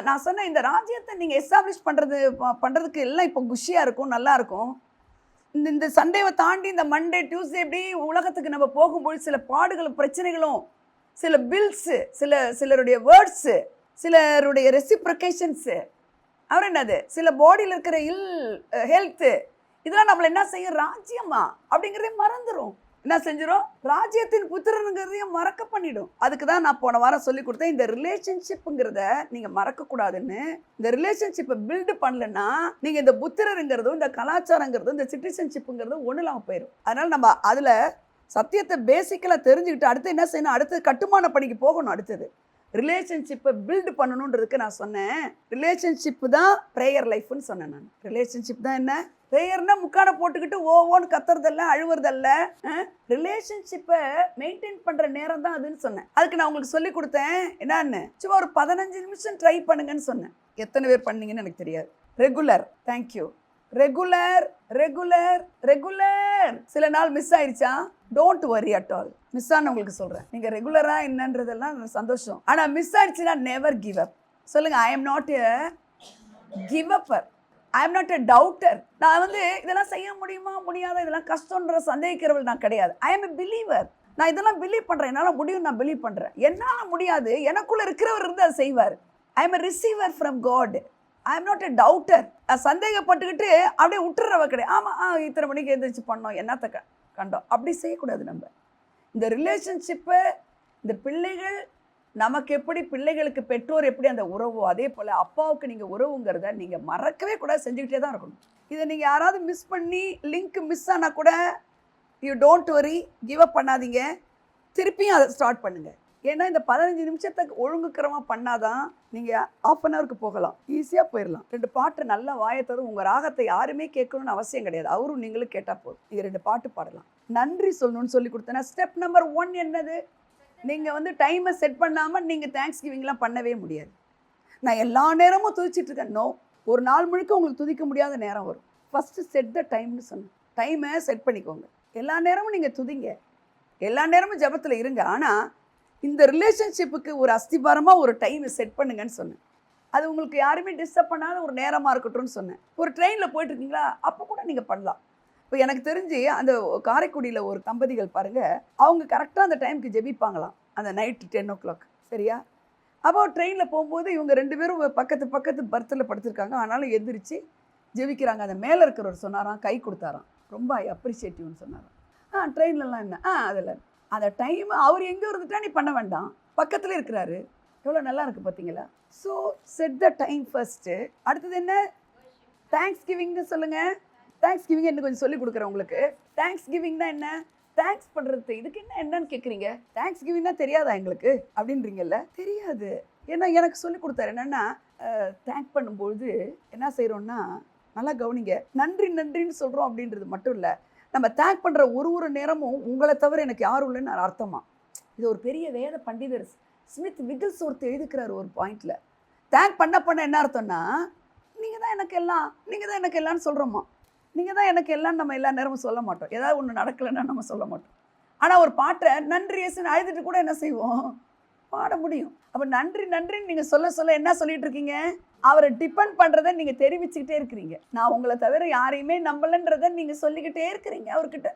நான் சொன்ன இந்த ராஜ்யத்தை நீங்க எஸ்டாப்ளிஷ் பண்றதுக்கு எல்லாம் இப்போ குஷியா இருக்கும், நல்லா இருக்கும். இந்த சண்டேவை தாண்டி இந்த மண்டே டியூஸ்டே எப்படி உலகத்துக்கு நம்ம போகும்போது சில பாடுகளும் பிரச்சனைகளும், சில பில்ஸு, சிலருடைய வேர்ட்ஸு, சிலருடைய ரெசிப்ரிகேஷன்ஸு, அப்புறம் என்னது சில பாடியில் இருக்கிற ஹெல்த்து, இதெல்லாம் நம்மளை என்ன செய்யும்? ராஜ்யமா அப்படிங்கிறதே மறந்துடும். என்ன செஞ்சிடும்? ராஜ்யத்தின் புத்திரனுங்கிறதையும் மறக்க பண்ணிடும். அதுக்கு தான் நான் போன வாரம் சொல்லி கொடுத்தேன், இந்த ரிலேஷன்ஷிப்புங்கிறத நீங்கள் மறக்கக்கூடாதுன்னு. இந்த ரிலேஷன்ஷிப்பை பில்டு பண்ணலன்னா நீங்கள் இந்த புத்திரருங்கிறதும் இந்த கலாச்சாரங்கிறதும் இந்த சிட்டிசன்ஷிப்புங்கிறதும் ஒன்றும் இல்லாமல் போயிடும். அதனால் நம்ம அதில் சத்தியத்தை பேசிக்கலாக தெரிஞ்சுக்கிட்டு அடுத்து என்ன செய்யணும்? அடுத்து கட்டுமான பணிக்கு போகணும். அடுத்தது ரிலேஷன்ஷிப்பை பில்டு பண்ணணுன்றதுக்கு நான் சொன்னேன், ரிலேஷன்ஷிப்பு தான் ப்ரேயர் லைஃப்னு சொன்னேன். நான் ரிலேஷன்ஷிப் தான் என்ன? ப்ரேயர்னா முக்காடை போட்டுக்கிட்டு ஓன்னு கத்துறதல்ல, அழுவுறதல்ல. ரிலேஷன்ஷிப்பை மெயின்டைன் பண்ணுற நேரம் தான் அதுன்னு சொன்னேன். அதுக்கு நான் உங்களுக்கு சொல்லி கொடுத்தேன் என்னன்னு, சும்மா ஒரு 15 நிமிஷம் ட்ரை பண்ணுங்கன்னு சொன்னேன். எத்தனை பேர் பண்ணீங்கன்னு எனக்கு தெரியாது. Regular, thank you. Regular regular regular. சில நாள் மிஸ் ஆயிடுச்சா? Don't worry at all. Miss ஆன உங்களுக்கு சொல்கிறேன், நீங்கள் ரெகுலராக என்னன்றதெல்லாம் சந்தோஷம். ஆனால் மிஸ் ஆயிடுச்சுன்னா நெவர் கிவ் அப். சொல்லுங்கள், I am not a give upper, I am not a doubter. நான் இதெல்லாம் செய்ய முடியுமா முடியாத, இதெல்லாம் கஷ்டன்ற சந்தேகிக்கிறவள் நான் கிடையாது. ஐ எம் எ பிலீவர். நான் இதெல்லாம் பிலீவ் பண்ணுறேன், என்னால் முடியும், நான் பிலீவ் பண்ணுறேன். என்னால் முடியாது, எனக்குள்ளே இருக்கிறவர் இருந்து அதை செய்வார். I am a receiver from God. I am not a doubter. சந்தேகப்பட்டுக்கிட்டு அப்படியே விட்டுறவ கிடையாது. ஆமாம், இத்தனை மணிக்கு எழுந்திரிச்சு பண்ணோம், என்னத்தை கண்டோம், அப்படி செய்யக்கூடாது. நம்ம இந்த ரிலேஷன்ஷிப்பு, இந்த பிள்ளைகள் நமக்கு எப்படி, பிள்ளைகளுக்கு பெற்றோர் எப்படி அந்த உறவோ, அதே போல் அப்பாவுக்கு நீங்கள் உறவுங்கிறத நீங்கள் மறக்கவே கூட செஞ்சுக்கிட்டே தான் இருக்கணும். இதை நீங்கள் யாராவது மிஸ் பண்ணி லிங்க் மிஸ் ஆனால் கூட you don't worry, give up பண்ணாதீங்க, திருப்பியும் அதை ஸ்டார்ட் பண்ணுங்கள். ஏன்னா இந்த 15 நிமிஷத்துக்கு ஒழுங்குக்கிறமாக பண்ணாதான் நீங்கள் ½ அன் ஹவருக்கு போகலாம், ஈஸியாக போயிடலாம். 2 பாட்டு நல்லா வாயத்தரும். உங்கள் ராகத்தை யாருமே கேட்கணும்னு அவசியம் கிடையாது, அவரும் நீங்களும் கேட்டால் போதும். நீங்கள் 2 பாட்டு பாடலாம். நன்றி சொல்லணும்னு சொல்லி கொடுத்தேன்னா ஸ்டெப் நம்பர் 1 என்னது? நீங்கள் டைமை செட் பண்ணாமல் நீங்கள் தேங்க்ஸ் கிவிங்லாம் பண்ணவே முடியாது. நான் எல்லா நேரமும் துதிச்சிட்டு இருக்கேன், நோ. ஒரு நாள் முழுக்க உங்களுக்கு துதிக்க முடியாத நேரம் வரும். ஃபஸ்ட்டு செட் த டைம்னு சொன்னேன். டைமை செட் பண்ணிக்கோங்க. எல்லா நேரமும் நீங்கள் துதிங்க, எல்லா நேரமும் ஜெபத்தில் இருங்க. ஆனால் இந்த ரிலேஷன்ஷிப்புக்கு ஒரு அஸ்திபாரமாக ஒரு டைமை செட் பண்ணுங்கன்னு சொன்னேன். அது உங்களுக்கு யாருமே டிஸ்டர்ப் பண்ணாத ஒரு நேரமாக இருக்கட்டும்னு சொன்னேன். ஒரு ட்ரெயினில் போயிட்டுருக்கீங்களா, அப்போ கூட நீங்கள் பண்ணலாம். இப்போ எனக்கு தெரிஞ்சு அந்த காரைக்குடியில் ஒரு தம்பதிகள் பாருங்கள், அவங்க கரெக்டாக அந்த டைமுக்கு ஜெபிப்பாங்களாம், அந்த நைட்டு 10 o'clock. சரியா? அப்போ ட்ரெயினில் போகும்போது இவங்க 2 பேரும் பக்கத்து பர்த்தில் படுத்திருக்காங்க, ஆனாலும் எந்திரிச்சு ஜெபிக்கிறாங்க. அந்த மேலே இருக்கிறவர் சொன்னாராம், கை கொடுத்தாராம், ரொம்ப ஐ அப்ரிஷியேட் யூன்னு சொன்னாராம். ட்ரெயின்லலாம் என்ன அதில் அந்த டைம் அவர் எங்கே இருந்துட்டா நீ பண்ண வேண்டாம், பக்கத்தில் இருக்கிறாரு. எவ்வளோ நல்லா இருக்குது பார்த்தீங்களா? So set the time first. அடுத்தது என்ன? தேங்க்ஸ் கிவிங்னு சொல்லுங்கள். தேங்க்ஸ் கிவிங் என்ன கொஞ்சம் சொல்லி கொடுக்குறேன் உங்களுக்கு. தேங்க்ஸ் கிவிங்னா என்ன? தேங்க்ஸ் பண்ணுறது. இதுக்கு என்னன்னு கேட்குறீங்க? தேங்க்ஸ் கிவிங்னா தெரியாதா எங்களுக்கு அப்படின்றீங்கல்ல? தெரியாது. ஏன்னா எனக்கு சொல்லி கொடுத்தாரு. என்னென்னா தேங்க் பண்ணும்பொழுது என்ன செய்கிறோன்னா, நல்லா கவனிங்க, நன்றின்னு சொல்கிறோம் அப்படின்றது மட்டும் இல்லை, நம்ம தேங்க் பண்ணுற ஒரு நேரமும் உங்களை தவிர எனக்கு யாரும் இல்லைன்னு அர்த்தமா. இது ஒரு பெரிய வேத பண்டிதர் ஸ்மித் விகில்ஸ் ஒருத்தர் எழுதுக்கிறார் ஒரு பாயிண்டில். தேங்க் பண்ண என்ன அர்த்தம்னா, நீங்கள் தான் எனக்கு எல்லாம்னு சொல்கிறோமா. நீங்கள் தான் எனக்கு எல்லாம்னு நம்ம எல்லா நேரமும் சொல்ல மாட்டோம். ஏதாவது ஒன்று நடக்கலைன்னா நம்ம சொல்ல மாட்டோம். ஆனால் ஒரு பாட்டை நன்றி ஏசுன்னு அழுதுட்டு கூட என்ன செய்வோம், பாட முடியும். அப்போ நன்றின்னு நீங்கள் சொல்ல என்ன சொல்லிட்டு இருக்கீங்க? அவரை டிபெண்ட் பண்ணுறதை நீங்கள் தெரிவிச்சுக்கிட்டே இருக்கிறீங்க. நான் உங்களை தவிர யாரையுமே நம்பலைன்றதை நீங்கள் சொல்லிக்கிட்டே இருக்கிறீங்க அவர்கிட்ட.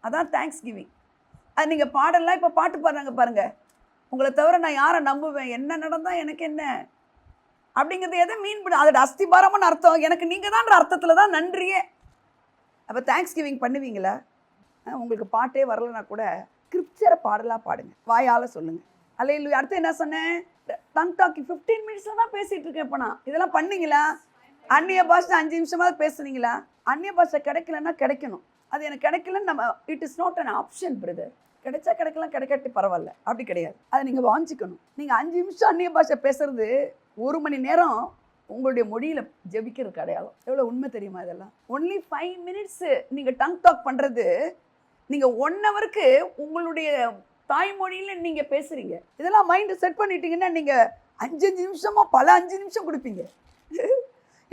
அதான் தேங்க்ஸ் கிவிங். அது நீங்கள் பாடலாம். இப்போ பாட்டு பாடுறாங்க பாருங்கள், உங்களை தவிர நான் யாரை நம்புவேன், என்ன நடந்தால் எனக்கு என்ன அப்படிங்கிறது எதை மீன் பண்ண, அதோட அஸ்திபாரமான அர்த்தம் எனக்கு நீங்கள் தான்ற அர்த்தத்தில் தான் நன்றியே. அப்போ தேங்க்ஸ் கிவிங் பண்ணுவீங்களா? உங்களுக்கு பாட்டே வரலைன்னா கூட ஸ்கிரிப்சரை பாடலாக பாடுங்க, வாயால் சொல்லுங்கள். அல்லேலூயா. அடுத்து என்ன சொன்னேன்? டங் டாக்கிங் 15 மினிட்ஸில் தான் பேசிகிட்டு இருக்கேன். இப்போ நான் இதெல்லாம் பண்ணீங்களா? அந்நிய பாஷை 5 நிமிஷமாவது பேசுனீங்களா? அந்நிய பாஷை கிடைக்கலன்னா கிடைக்கணும். அது எனக்கு கிடைக்கலன்னு நம்ம, it is not an option brother. கிடைச்சா கிடைக்கலாம், கிடைக்காட்டி பரவாயில்ல, அப்படி கிடையாது. அதை நீங்கள் வாஞ்சிக்கணும். நீங்கள் 5 நிமிஷம் அந்நிய பாஷை பேசுறது 1 மணி நேரம் உங்களுடைய மொழியில் ஜெபிக்கிறதுக்கு அடையாளம். எவ்வளோ உண்மை தெரியுமா இதெல்லாம்? ஒன்லி 5 minutes நீங்கள் டங் டாக் பண்ணுறது, நீங்கள் 1 hourக்கு உங்களுடைய தாய்மொழியில் நீங்கள் பேசுகிறீங்க. இதெல்லாம் மைண்டு செட் பண்ணிட்டீங்கன்னா நீங்கள் 5 நிமிஷமா பல 5 நிமிஷம் கொடுப்பீங்க.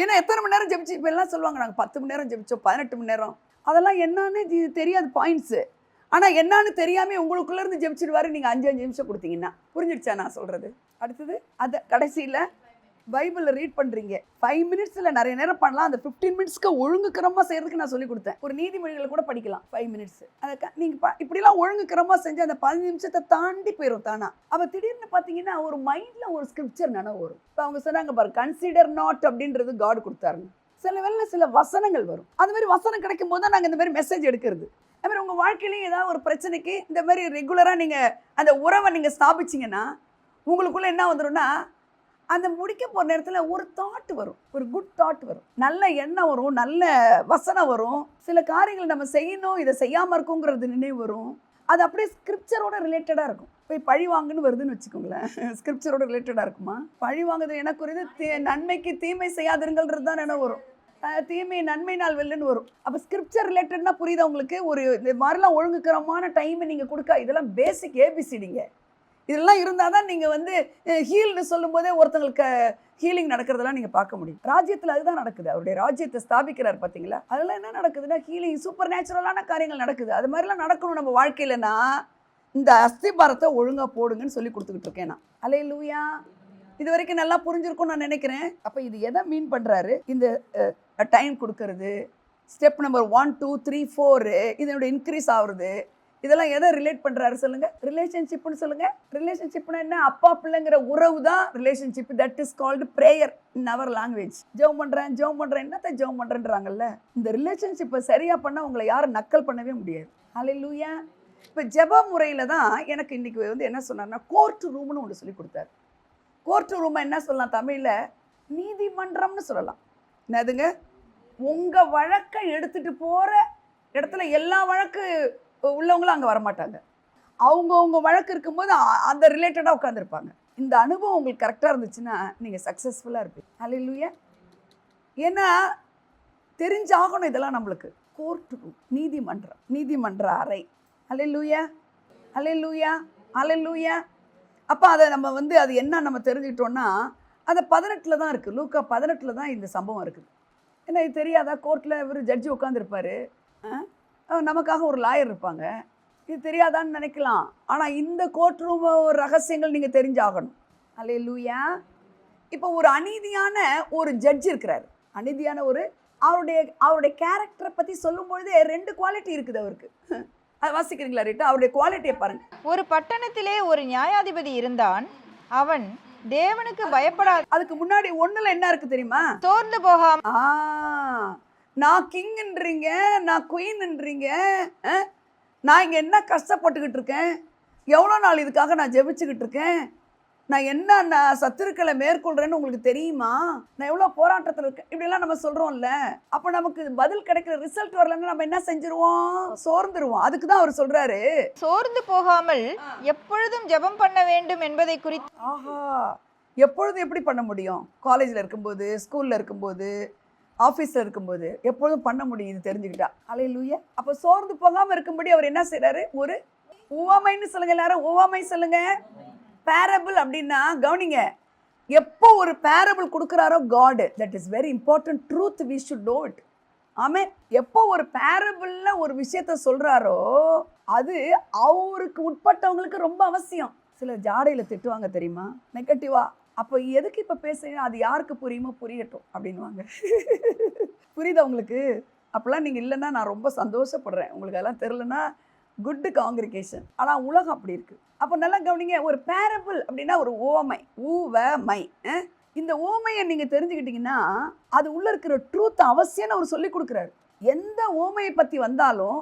ஏன்னா எத்தனை மணி நேரம் ஜெபிச்சு, இப்போ எல்லாம் சொல்லுவாங்க நாங்கள் 10 மணி நேரம் ஜெபிச்சோம், 18 மணி நேரம். அதெல்லாம் என்னன்னு தெரியாது பாயிண்ட்ஸு. ஆனால் என்னன்னு தெரியாமல் உங்களுக்குள்ளேருந்து ஜெபிச்சிடுவாரு. நீங்கள் 5 நிமிஷம் கொடுத்தீங்கன்னா புரிஞ்சிடுச்சா நான் சொல்கிறது? அடுத்தது அதை கடைசியில் பைபிளில் ரீட் பண்ணுறீங்க. 5 minutesல நிறைய நேரம் பண்ணலாம். அந்த 15 minutesக்கு ஒழுங்குக்கிரமாக செய்கிறதுக்கு நான் சொல்லி கொடுத்தேன். ஒரு நீதிமொழிகளை கூட படிக்கலாம் 5 minutes. அதை நீங்கள் இப்படிலாம் ஒழுங்குக்கிரமாக செஞ்சு அந்த 15 நிமிஷத்தை தாண்டி போயிடும் தானா. அப்போ திடீர்னு பார்த்தீங்கன்னா ஒரு மைண்டில் ஒரு ஸ்கிரிப்சர் நினைவு வரும். இப்போ அவங்க சொன்னாங்க பாரு, கன்சிடர் நாட் அப்படின்றது காட் கொடுத்தாருங்க. சில வேளை சில வசனங்கள் வரும். அந்த மாதிரி வசனம் கிடைக்கும் போது தான் நாங்கள் இந்த மாதிரி மெசேஜ் எடுக்கிறது. அது மாதிரி உங்கள் வாழ்க்கையிலையும் ஏதாவது ஒரு பிரச்சனைக்கு இந்த மாதிரி ரெகுலராக நீங்கள் அந்த உறவை நீங்கள் ஸ்தாபிச்சிங்கன்னா உங்களுக்குள்ளே என்ன வந்துடும்னா, அந்த முடிக்க போகிற நேரத்தில் ஒரு தாட் வரும், ஒரு குட் தாட் வரும், நல்ல எண்ணம் வரும், நல்ல வசனம் வரும். சில காரியங்கள் நம்ம செய்யணும், இதை செய்யாமல் இருக்குங்கிறது நினைவு வரும். அது அப்படியே ஸ்கிரிப்சரோட ரிலேட்டடாக இருக்கும். போய் பழி வாங்குன்னு வருதுன்னு வச்சுக்கோங்களேன், ஸ்கிரிப்சரோட ரிலேட்டடாக இருக்குமா? பழி வாங்குறது எனக்கு ஒரு நன்மைக்கு தீமை செய்யாதுங்கிறது தான் நினைவு வரும். தீமை நன்மை நாள் வெல்லுன்னு வரும். அப்போ ஸ்கிரிப்சர் ரிலேட்டட்னா புரியுதா உங்களுக்கு? ஒரு இந்த மாதிரிலாம் ஒழுங்குக்கிரமான டைமை நீங்கள் கொடுக்க, இதெல்லாம் பேசிக் ஏபிசிடிங்க. இதெல்லாம் இருந்தால் தான் நீங்கள் வந்து ஹீல்னு சொல்லும் போதே ஒருத்தங்களுக்கு ஹீலிங் நடக்கிறதெல்லாம் நீங்கள் பார்க்க முடியும். ராஜ்யத்தில் அதுதான் நடக்குது. அவருடைய ராஜ்யத்தை ஸ்தாபிக்கிறார் பார்த்தீங்களா? அதெல்லாம் என்ன நடக்குதுன்னா ஹீலிங், சூப்பர் நேச்சுரலான காரியங்கள் நடக்குது. அது மாதிரிலாம் நடக்கணும் நம்ம வாழ்க்கையிலனா இந்த அஸ்திபாரத்தை ஒழுங்காக போடுங்கன்னு சொல்லி கொடுத்துக்கிட்டு இருக்கேன் நான். அல்லேலூயா. இது வரைக்கும் நல்லா புரிஞ்சிருக்கும்னு நான் நினைக்கிறேன். அப்போ இது எதை மீன் பண்ணுறாரு? இந்த டைம் கொடுக்கறது, ஸ்டெப் நம்பர் 1 2 3 4 இதனுடைய இன்க்ரீஸ் ஆகுறது, இதெல்லாம் எதை ரிலேட் பண்ணுறாரு சொல்லுங்கள்? ரிலேஷன்ஷிப்னு சொல்லுங்கள். ரிலேஷன்ஷிப்னா என்ன? அப்பா பிள்ளைங்கிற உறவு தான் relationship. That is called prayer in our language. ஜெபம் பண்ணுறேன் என்னத்தை ஜெபம் பண்ணுறேன்றாங்கல்ல. இந்த ரிலேஷன்ஷிப்பை சரியாக பண்ணால் உங்களை யாரும் நக்கல் பண்ணவே முடியாது. அல்லேலூயா. இப்போ ஜெப முறையில் தான் எனக்கு இன்றைக்கி வந்து என்ன சொன்னார்னா, கோர்ட் ரூம்னு ஒன்று சொல்லி கொடுத்தாரு. கோர்ட் ரூமை என்ன சொல்லலாம் தமிழில்? நீதிமன்றம்னு சொல்லலாம். என்னதுங்க? உங்கள் வழக்கை எடுத்துகிட்டு போகிற இடத்துல எல்லா வழக்கு உள்ளவங்களும் அங்கே வரமாட்டாங்க. அவங்கவுங்க வழக்கு இருக்கும்போது அந்த ரிலேட்டடாக உட்காந்துருப்பாங்க. இந்த அனுபவம் உங்களுக்கு கரெக்டாக இருந்துச்சுன்னா நீங்கள் சக்ஸஸ்ஃபுல்லாக இருப்பீங்க. அல்லேலூயா. ஏன்னா தெரிஞ்சாகணும் இதெல்லாம் நம்மளுக்கு. கோர்ட் ரூம், நீதிமன்றம், நீதிமன்ற அறை. அல்லேலூயா, அல்லேலூயா, அல்லேலூயா. அப்போ அதை நம்ம வந்து அது என்ன நம்ம தெரிஞ்சுக்கிட்டோன்னா, அது 18 தான் இருக்குது. லூக்கா 18 தான் இந்த சம்பவம் இருக்குது. ஏன்னா இது தெரியாதா? கோர்ட்டில் இவர் ஜட்ஜி உட்காந்துருப்பார், நமக்காக ஒரு லாயர் இருப்பாங்க. இது தெரியாதான்னு நினைக்கலாம். ஆனால் இந்த கோர்ட் ரூம் ரகசியங்கள் நீங்கள் தெரிஞ்சாகணும். அல்லேலூயா. இப்போ ஒரு அநீதியான ஒரு ஜட்ஜ் இருக்கிறார். அநீதியான ஒரு அவருடைய கேரக்டரை பற்றி சொல்லும் பொழுதே 2 குவாலிட்டி இருக்குது அவருக்கு. அதை வாசிக்கிறீங்களா ரீட்டா? அவருடைய குவாலிட்டியை பாருங்கள். ஒரு பட்டணத்திலே ஒரு நியாயாதிபதி இருந்தான். அவன் தேவனுக்கு பயப்படாத. அதுக்கு முன்னாடி 1ல் என்ன இருக்குது தெரியுமா? சோர்ந்து போகாம. நான் கிங்ன்றீங்க, நான் குயின்ன்றீங்க, நான் இங்கே என்ன கஷ்டப்பட்டுக்கிட்டு இருக்கேன், எவ்வளோ நாள் இதுக்காக நான் ஜெபிச்சுக்கிட்டு இருக்கேன், நான் சத்துருக்களை மேற்கொள்கிறேன்னு உங்களுக்கு தெரியுமா, நான் எவ்வளோ போராட்டத்தில் இருக்கேன், இப்படிலாம் நம்ம சொல்கிறோம்ல. அப்போ நமக்கு பதில் கிடைக்கிற ரிசல்ட் வரலன்னா நம்ம என்ன செஞ்சிருவோம்? சோர்ந்துருவோம். அதுக்கு தான் அவர் சொல்கிறாரு, சோர்ந்து போகாமல் எப்பொழுதும் ஜெபம் பண்ண வேண்டும் என்பதை குறித்து. ஆஹா, எப்பொழுதும் எப்படி பண்ண முடியும்? காலேஜில் இருக்கும்போது, ஸ்கூலில் இருக்கும்போது, ஆஃபீஸில் இருக்கும்போது எப்பொழுதும் பண்ண முடியும் இது தெரிஞ்சுக்கிட்டா. அல்லேலூயா. அப்போ சோர்ந்து போகாமல் இருக்கும்படி அவர் என்ன செய்கிறாரு? ஒரு உவமைன்னு சொல்லுங்கள். எல்லாரும் உவமை சொல்லுங்கள். பேரபிள் அப்படின்னா கவனிங்க, எப்போ ஒரு பேரபிள் கொடுக்குறாரோ God, that is very important truth, we should know it. Amen. எப்போ ஒரு பேரபிளில் ஒரு விஷயத்த சொல்கிறாரோ அது அவருக்கு உட்பட்டவங்களுக்கு ரொம்ப அவசியம். சில ஜாடையில் திட்டுவாங்க தெரியுமா, நெகட்டிவாக. அப்போ எதுக்கு இப்போ பேசுறீங்க, அது யாருக்கு புரியுமோ புரியட்டும் அப்படின்வாங்க. புரியுதா உங்களுக்கு? அப்போல்லாம் நீங்கள் இல்லைன்னா நான் ரொம்ப சந்தோஷப்படுறேன். உங்களுக்கு அதெல்லாம் தெரிலன்னா குட் காங்கிரிகேஷன். ஆனால் உலகம் அப்படி இருக்குது. அப்போ நல்லா கவனிங்க, ஒரு பேரபிள் அப்படின்னா ஒரு ஓமை, ஊவமை. இந்த ஓமையை நீங்கள் தெரிஞ்சுக்கிட்டிங்கன்னா அது உள்ளே இருக்கிற ட்ரூத் அவசியம்னு அவர் சொல்லி கொடுக்குறாரு. எந்த ஓமையை பற்றி வந்தாலும்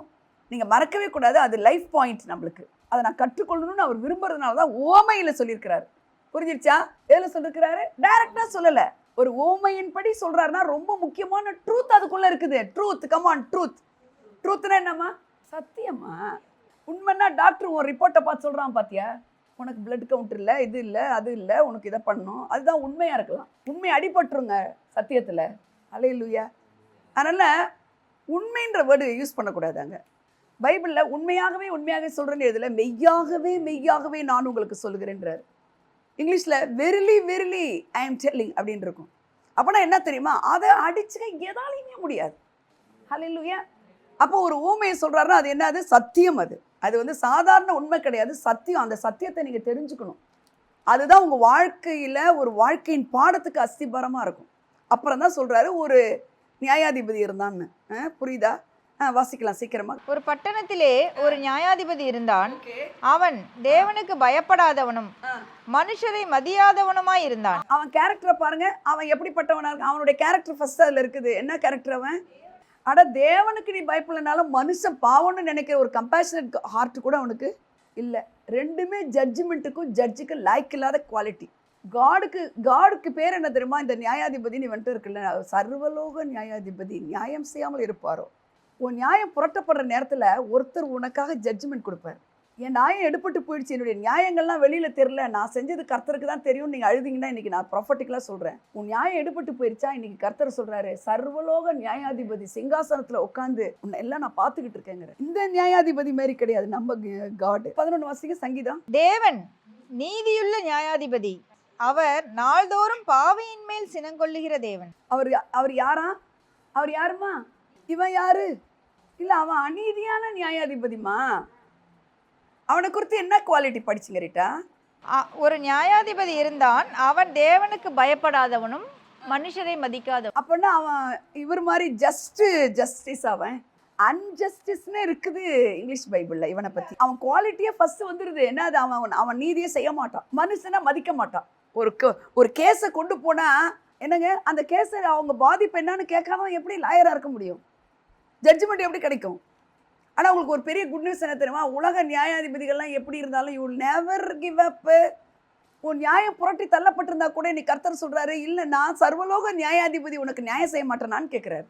நீங்கள் மறக்கவே கூடாது. அது லைஃப் பாயிண்ட் நம்மளுக்கு. அதை நான் கற்றுக்கொள்ளணும்னு அவர் விரும்புறதுனால தான் ஓமையில் சொல்லியிருக்கிறாரு. புரிஞ்சிருச்சா? எதில் சொல்லியிருக்கிறாரு? டைரக்டாக சொல்லலை. ஒரு ஓமையின்படி சொல்கிறாருன்னா ரொம்ப முக்கியமான ட்ரூத் அதுக்குள்ளே இருக்குது. Truth, come on, truth. ட்ரூத்னா என்னம்மா? சத்தியம்மா. உண்மைன்னா டாக்டர் ஒரு ரிப்போர்ட்டை பார்த்து சொல்கிறான் பார்த்தியா, உனக்கு பிளட் கவுண்ட் இல்லை, இது இல்லை, அது இல்லை, உனக்கு இதை பண்ணணும். அதுதான் உண்மையாக இருக்கலாம். உண்மை அடிபட்டுருங்க சத்தியத்தில். அல்லேலூயா. அதனால் உண்மைன்ற வேர்டு யூஸ் பண்ணக்கூடாதாங்க. பைபிளில் உண்மையாகவே சொல்கிறேன்னு எழுதல, மெய்யாகவே நான் உங்களுக்கு சொல்லுகிறேன்றார். இங்கிலீஷில் verily verily I am telling அப்படின்னு இருக்கும். அப்போனா என்ன தெரியுமா, அதை அடிச்சுக்க எதாலையுமே முடியாது. அல்லேலூயா. அப்போ ஒரு ஊமையை சொல்கிறாருன்னா அது என்னது? சத்தியம். அது வந்து சாதாரண உண்மை கிடையாது, சத்தியம். அந்த சத்தியத்தை நீங்கள் தெரிஞ்சுக்கணும். அதுதான் உங்கள் வாழ்க்கையில் ஒரு வாழ்க்கையின் பாடத்துக்கு அஸ்திபாரமாக இருக்கும். அப்புறம் தான் சொல்கிறாரு ஒரு நியாயாதிபதி இருந்தான்னு. புரியுதா? வாசிக்கலாம் சீக்கிரமா. ஒரு பட்டணத்திலே ஒரு நியாயாதிபதி இருந்தான். அவன் தேவனுக்கு பயப்படாதவனும் மனுஷரை மதியாதவனுமாய் இருந்தான். அவன் கேரக்டரை பாருங்க, அவன் எப்படிப்பட்டவனா இருக்கு. அவனுடைய கேரக்டர் ஃபர்ஸ்ட் அதில் இருக்குது. என்ன கேரக்டர் அவன்? அட தேவனுக்கு நீ பயப்படலனாலும் மனுஷன் பாவம்னு நினைக்கிற ஒரு கம்பேஷனட் ஹார்ட் கூட அவனுக்கு இல்லை. ரெண்டுமே ஜட்ஜ்மெண்ட்டுக்கும் ஜட்ஜுக்கு லாய்க்கு இல்லாத குவாலிட்டி. காடுக்கு பேர் என்ன தெரியுமா? இந்த நியாயாதிபதி நீ வந்துட்டு இருக்குல்ல, சர்வலோக நியாயாதிபதி. நியாயம் செய்யாமல் இருப்பாரோ? உன் நியாயம் புரட்டப்படுற நேரத்தில் ஒருத்தர் உனக்காக ஜட்ஜ்மெண்ட் கொடுப்பார். என் நியாயம் எடுப்பட்டு போயிடுச்சு, என்னுடைய நியாயங்கள்லாம் வெளியில் தெரியல, நான் செஞ்சது கர்த்தருக்கு தான் தெரியும், நீங்கள் அழுதிங்கன்னா இன்றைக்கி நான் ப்ராஃபட்டிக்கலாக சொல்கிறேன். உன் நியாயம் எடுப்பட்டு போயிடுச்சா? இன்றைக்கி கர்த்தர் சொல்கிறாரு, சர்வலோக நியாயாதிபதி சிங்காசனத்தில் உட்காந்து உன்னை எல்லாம் நான் பார்த்துக்கிட்டு இருக்கேங்கிற. இந்த நியாயாதிபதி மாதிரி கிடையாது நம்ம காட். 11 வாசிக்க சங்கீதம். தேவன் நீதியுள்ள நியாயாதிபதி, அவர் நாள்தோறும் பாவியின் மேல் சினங்கொள்ளுகிற தேவன். அவர் யாரா? அவர் யாருமா? இவன் யாரு? இல்லை, அவன் அநீதியான நியாயாதிபதிமா. அவனை குறித்து என்ன குவாலிட்டி படிச்சுங்க ரீட்டா? ஒரு நியாயாதிபதி இருந்தான். அவன் தேவனுக்கு பயப்படாதவனும் மனுஷரை மதிக்காதவன். அப்படின்னா அவன் இவர் மாதிரி ஜஸ்டிஸ். அவன் அன்ஜஸ்டிஸ்னு இருக்குது இங்கிலீஷ் பைபிளில் இவனை பற்றி. அவன் குவாலிட்டியே ஃபர்ஸ்ட் வந்துடுது. என்ன அது? அவன் நீதியை செய்ய மாட்டான், மனுஷனை மதிக்க மாட்டான். ஒரு கேஸை கொண்டு போனால் என்னங்க, அந்த கேஸை அவங்க பாதிப்பு என்னன்னு கேட்காம எப்படி லாயராக இருக்க முடியும்? ஜட்ஜ்மெண்ட் எப்படி கிடைக்கும்? ஆனால் உங்களுக்கு ஒரு பெரிய குட் நியூஸ் என்ன தெரியுமா? உலக நியாயாதிபதிகள்லாம் எப்படி இருந்தாலும் யூ வில் நெவர் கிவ் அப். உன் நியாயம் புரட்டி தள்ளப்பட்டிருந்தா கூட நீ கர்த்தர் சொல்கிறாரு, இல்லை நான் சர்வலோக நியாயாதிபதி, உனக்கு நியாயம் செய்ய மாட்டேனான்னு கேட்குறாரு.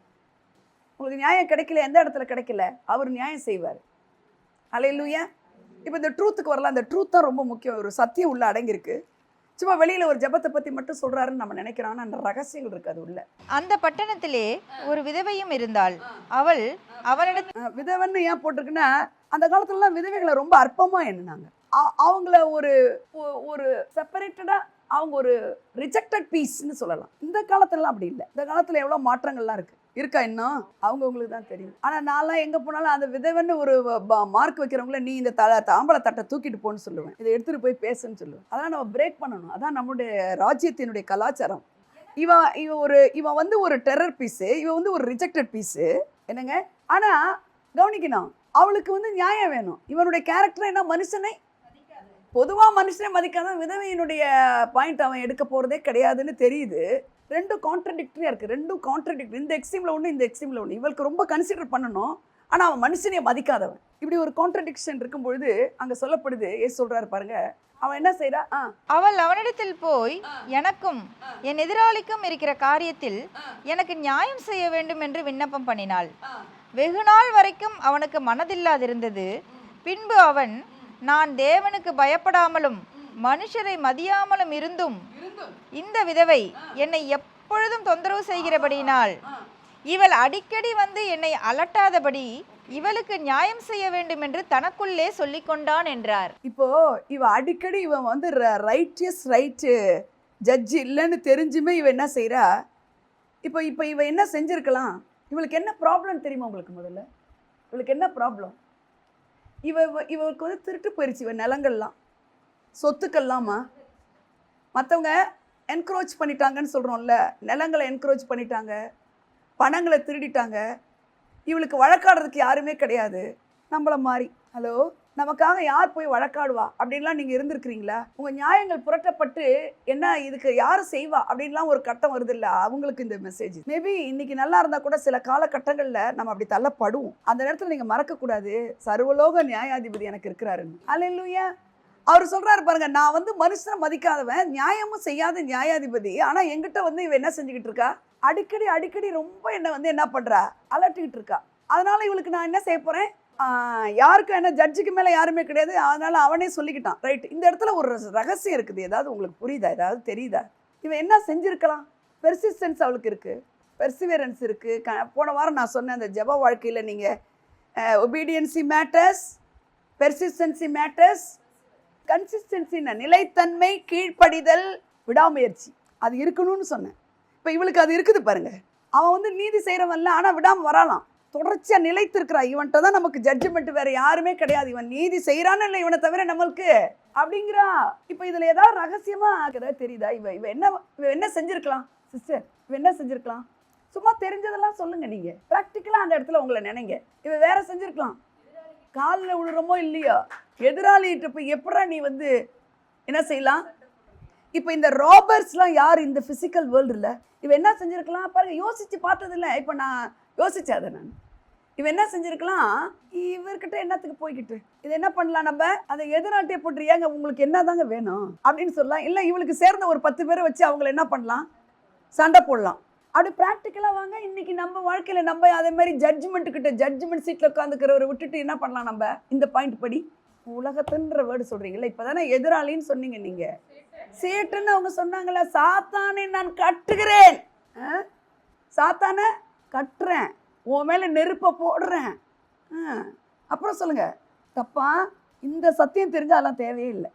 உங்களுக்கு நியாயம் கிடைக்கல, எந்த இடத்துல கிடைக்கல, அவர் நியாயம் செய்வார். அல்லேலூயா. இப்போ இந்த ட்ரூத்துக்கு வரலாம். இந்த ட்ரூத் தான் ரொம்ப முக்கியம். ஒரு சத்தியம் உள்ள அடங்கியிருக்கு. சும்மா வெளியில் ஒரு ஜபத்தை பற்றி மட்டும் சொல்கிறாருன்னு நம்ம நினைக்கிறோம். ஆனால் அந்த ரகசியங்கள் இருக்குது அது உள்ள. அந்த பட்டணத்திலே ஒரு விதவையும் இருந்தாள். அவள் அவனிடத்தில் விதவன்னு ஏன் போட்டிருக்குன்னா, அந்த காலத்துலலாம் விதவைகளை ரொம்ப அற்பமாக எண்ணினாங்க. அவங்கள ஒரு செப்பரேட்டடாக அவங்க ஒரு ரிஜெக்டட் பீஸ்ன்னு சொல்லலாம். இந்த காலத்துலலாம் அப்படி இல்லை. இந்த காலத்தில் எவ்வளோ மாற்றங்கள்லாம் இருக்கா இன்னும் அவங்களுக்கு தான் தெரியும். ஆனால் நான்லாம் எங்கே போனாலும் அந்த விதவன்னு ஒரு மார்க் வைக்கிறவங்கள, நீ இந்த தாம்பளை தட்டை தூக்கிட்டு போன்னு சொல்லுவேன், இதை எடுத்துகிட்டு போய் பேசுன்னு சொல்லுவேன். அதெல்லாம் நம்ம பிரேக் பண்ணணும். அதான் நம்மளுடைய ராஜ்யத்தினுடைய கலாச்சாரம். இவன் வந்து ஒரு டெரர் பீஸு, இவன் வந்து ஒரு ரிஜெக்டட் பீஸு. என்னங்க? ஆனால் கவனிக்கணும், அவளுக்கு வந்து நியாயம் வேணும். இவனுடைய கேரக்டர் என்ன? மனுஷனை பொதுவாக மனுஷனை மதிக்காத விதவையினுடைய பாயிண்ட் அவன் எடுக்க போகிறதே கிடையாதுன்னு தெரியுது. ரெண்டும் கான்ட்ரடிக்டரியாக இருக்குது. ரெண்டும் கான்ட்ரடிக்டரி. இந்த எக்ஸ்ட்ரீமில் ஒன்று, இந்த எக்ஸ்ட்ரீமில் ஒன்று. இவளுக்கு ரொம்ப கன்சிடர் பண்ணணும், ஆனால் அவன் மனுஷனையை மதிக்காதவன். இப்படி ஒரு கான்ட்ரடிக்ஷன் இருக்கும் பொழுது அங்கே சொல்லப்படுது. ஏசு சொல்கிறாரு பாருங்க, அவன் என்ன செய்கிறா? அவள் அவனிடத்தில் போய், எனக்கும் என் எதிராளிக்கும் இருக்கிற காரியத்தில் எனக்கு நியாயம் செய்ய வேண்டும் என்று விண்ணப்பம் பண்ணினாள். வெகுநாள் வரைக்கும் அவனுக்கு மனதில்லாதிருந்தது. பின்பு அவன், நான் தேவனுக்கு பயப்படாமலும் மனுஷரை மதியாமலும் இருந்தும் இந்த விதவை என்னை எப்பொழுதும் தொந்தரவு செய்கிறபடியினால் இவள் அடிக்கடி வந்து என்னை அலட்டாதபடி இவளுக்கு நியாயம் செய்ய வேண்டும் என்று தனக்குள்ளே சொல்லிக்கொண்டான் என்றார். இப்போ இவன் வந்து ரைட்டு ஜட்ஜ் இல்லைன்னு தெரிஞ்சுமே இவன் என்ன செய்கிறா? இப்போ இவன் என்ன செஞ்சிருக்கலாம்? இவளுக்கு என்ன ப்ராப்ளம் தெரியுமா உங்களுக்கு? முதல்ல இவளுக்கு என்ன ப்ராப்ளம்? இவருக்கு வந்து திருட்டு போயிடுச்சு இவன் நிலங்கள்லாம், சொத்துக்கள்லாமா. மற்றவங்க என்க்ரோச் பண்ணிட்டாங்கன்னு சொல்கிறோம்ல, நிலங்களை என்க்ரோச் பண்ணிட்டாங்க, பணங்களை திருடிட்டாங்க. இவளுக்கு வழக்காடுறதுக்கு யாருமே கிடையாது நம்மளை மாதிரி. ஹலோ, நமக்காக யார் போய் வழக்காடுவா அப்படின்லாம் நீங்கள் இருந்திருக்கிறீங்களா? உங்கள் நியாயங்கள் புரட்டப்பட்டு என்ன இதுக்கு யார் செய்வா அப்படின்லாம் ஒரு கட்டம் வருது இல்லை? அவங்களுக்கு இந்த மெசேஜ் மேபி இன்னைக்கு நல்லா இருந்தால் கூட சில காலகட்டங்களில் நம்ம அப்படி தள்ளப்படுவோம். அந்த நேரத்தில் நீங்கள் மறக்கக்கூடாது, சர்வலோக நியாயாதிபதி எனக்கு இருக்கிறாருன்னு. அல்லேலூயா. அவர் சொல்கிறாரு பாருங்க, நான் வந்து மனுஷனை மதிக்காதவன், நியாயமும் செய்யாத நியாயாதிபதி. ஆனால் எங்கிட்ட வந்து இவன் என்ன செஞ்சுக்கிட்டு இருக்கா? அடிக்கடி ரொம்ப என்னை வந்து என்ன பண்ணுறா? அலட்டிக்கிட்டு இருக்கா. அதனால இவளுக்கு நான் என்ன செய்ய போகிறேன்? யாருக்கும் என்ன ஜட்ஜுக்கு மேலே யாருமே கிடையாது, அதனால அவனே சொல்லிக்கிட்டான். ரைட், இந்த இடத்துல ஒரு ரகசியம் இருக்குது. ஏதாவது உங்களுக்கு புரியுதா? ஏதாவது தெரியுதா? இவன் என்ன செஞ்சுருக்கலாம்? பெர்சிஸ்டன்ஸ் அவளுக்கு இருக்குது, பெர்சிவரன்ஸ் இருக்குது. போன வாரம் நான் சொன்னேன், அந்த ஜெப வாழ்க்கையில் நீங்கள் ஒபீடியன்சி மேட்டர்ஸ், பெர்சிஸ்டன்சி மேட்டர்ஸ், கன்சிஸ்டன்சின்னு நிலைத்தன்மை, கீழ்ப்படிதல், விடாமுயற்சி, அது இருக்கணும்னு சொன்னேன். இப்போ இவளுக்கு அது இருக்குது பாருங்க. அவன் வந்து நீதி செய்கிறவன்ல, ஆனால் விடாமல் வரலாம், தொடர்ச்சியாக நிலைத்து இருக்கிறா. இவன்கிட்ட தான் நமக்கு ஜட்ஜ்மெண்ட் வேறு யாருமே கிடையாது. இவன் நீதி செய்கிறான்னு இல்லை, இவனை தவிர நம்மளுக்கு அப்படிங்கிறா. இப்போ இதில் ஏதாவது ரகசியமாக ஏதாவது தெரியுதா? இவ என்ன செஞ்சுருக்கலாம் சிஸ்டர்? இவன் என்ன செஞ்சுருக்கலாம்? சும்மா தெரிஞ்சதெல்லாம் சொல்லுங்கள் நீங்கள், ப்ராக்டிக்கலாக அந்த இடத்துல உங்களை நினைங்க. இவன் வேற செஞ்சுருக்கலாம். காலில் விழுறமோ இல்லையோ, எதிராளிகிட்ட போய் எப்படா நீ வந்து என்ன செய்யலாம்? இப்போ இந்த ராபர்ஸ்லாம் யார் இந்த ஃபிசிக்கல் வேர்ல்டில்? இவன் என்ன செஞ்சுருக்கலாம் பாருங்கள், யோசித்து பார்த்ததில்ல. இப்போ நான் யோசித்தேன் அதை. நான் இவன் என்ன செஞ்சுருக்கலாம்? இவர்கிட்ட என்னத்துக்கு போய்கிட்டு இதை என்ன பண்ணலாம்? நம்ம அதை எதிராட்டியை போட்டு, ஏங்க உங்களுக்கு என்ன தாங்க வேணும் அப்படின்னு சொல்லலாம். இல்லை இவளுக்கு சேர்ந்த ஒரு 10 பேரை வச்சு அவங்கள என்ன பண்ணலாம்? சண்டை போடலாம். அப்படி ப்ராக்டிக்கலாக வாங்க. இன்றைக்கி நம்ம வாழ்க்கையில் நம்ம அதே மாதிரி ஜட்ஜ்மெண்ட் சீட்டில் உட்காந்துக்கிறவரை விட்டுட்டு என்ன பண்ணலாம்? நம்ம இந்த பாயிண்ட் படி உலகத்துன்ற வேர்டு சொல்கிறீங்களா? இப்போ தானே எதிராளின்னு சொன்னீங்க நீங்கள். சேட்டுன்னு அவங்க சொன்னாங்களா? சாத்தானை நான் கட்டுகிறேன், சாத்தானை கட்டுறேன், உன் மேலே நெருப்பை போடுறேன். அப்புறம் சொல்லுங்கள் தப்பா? இந்த சத்தியம் தெரிஞ்சால் அதெல்லாம் தேவையே இல்லை.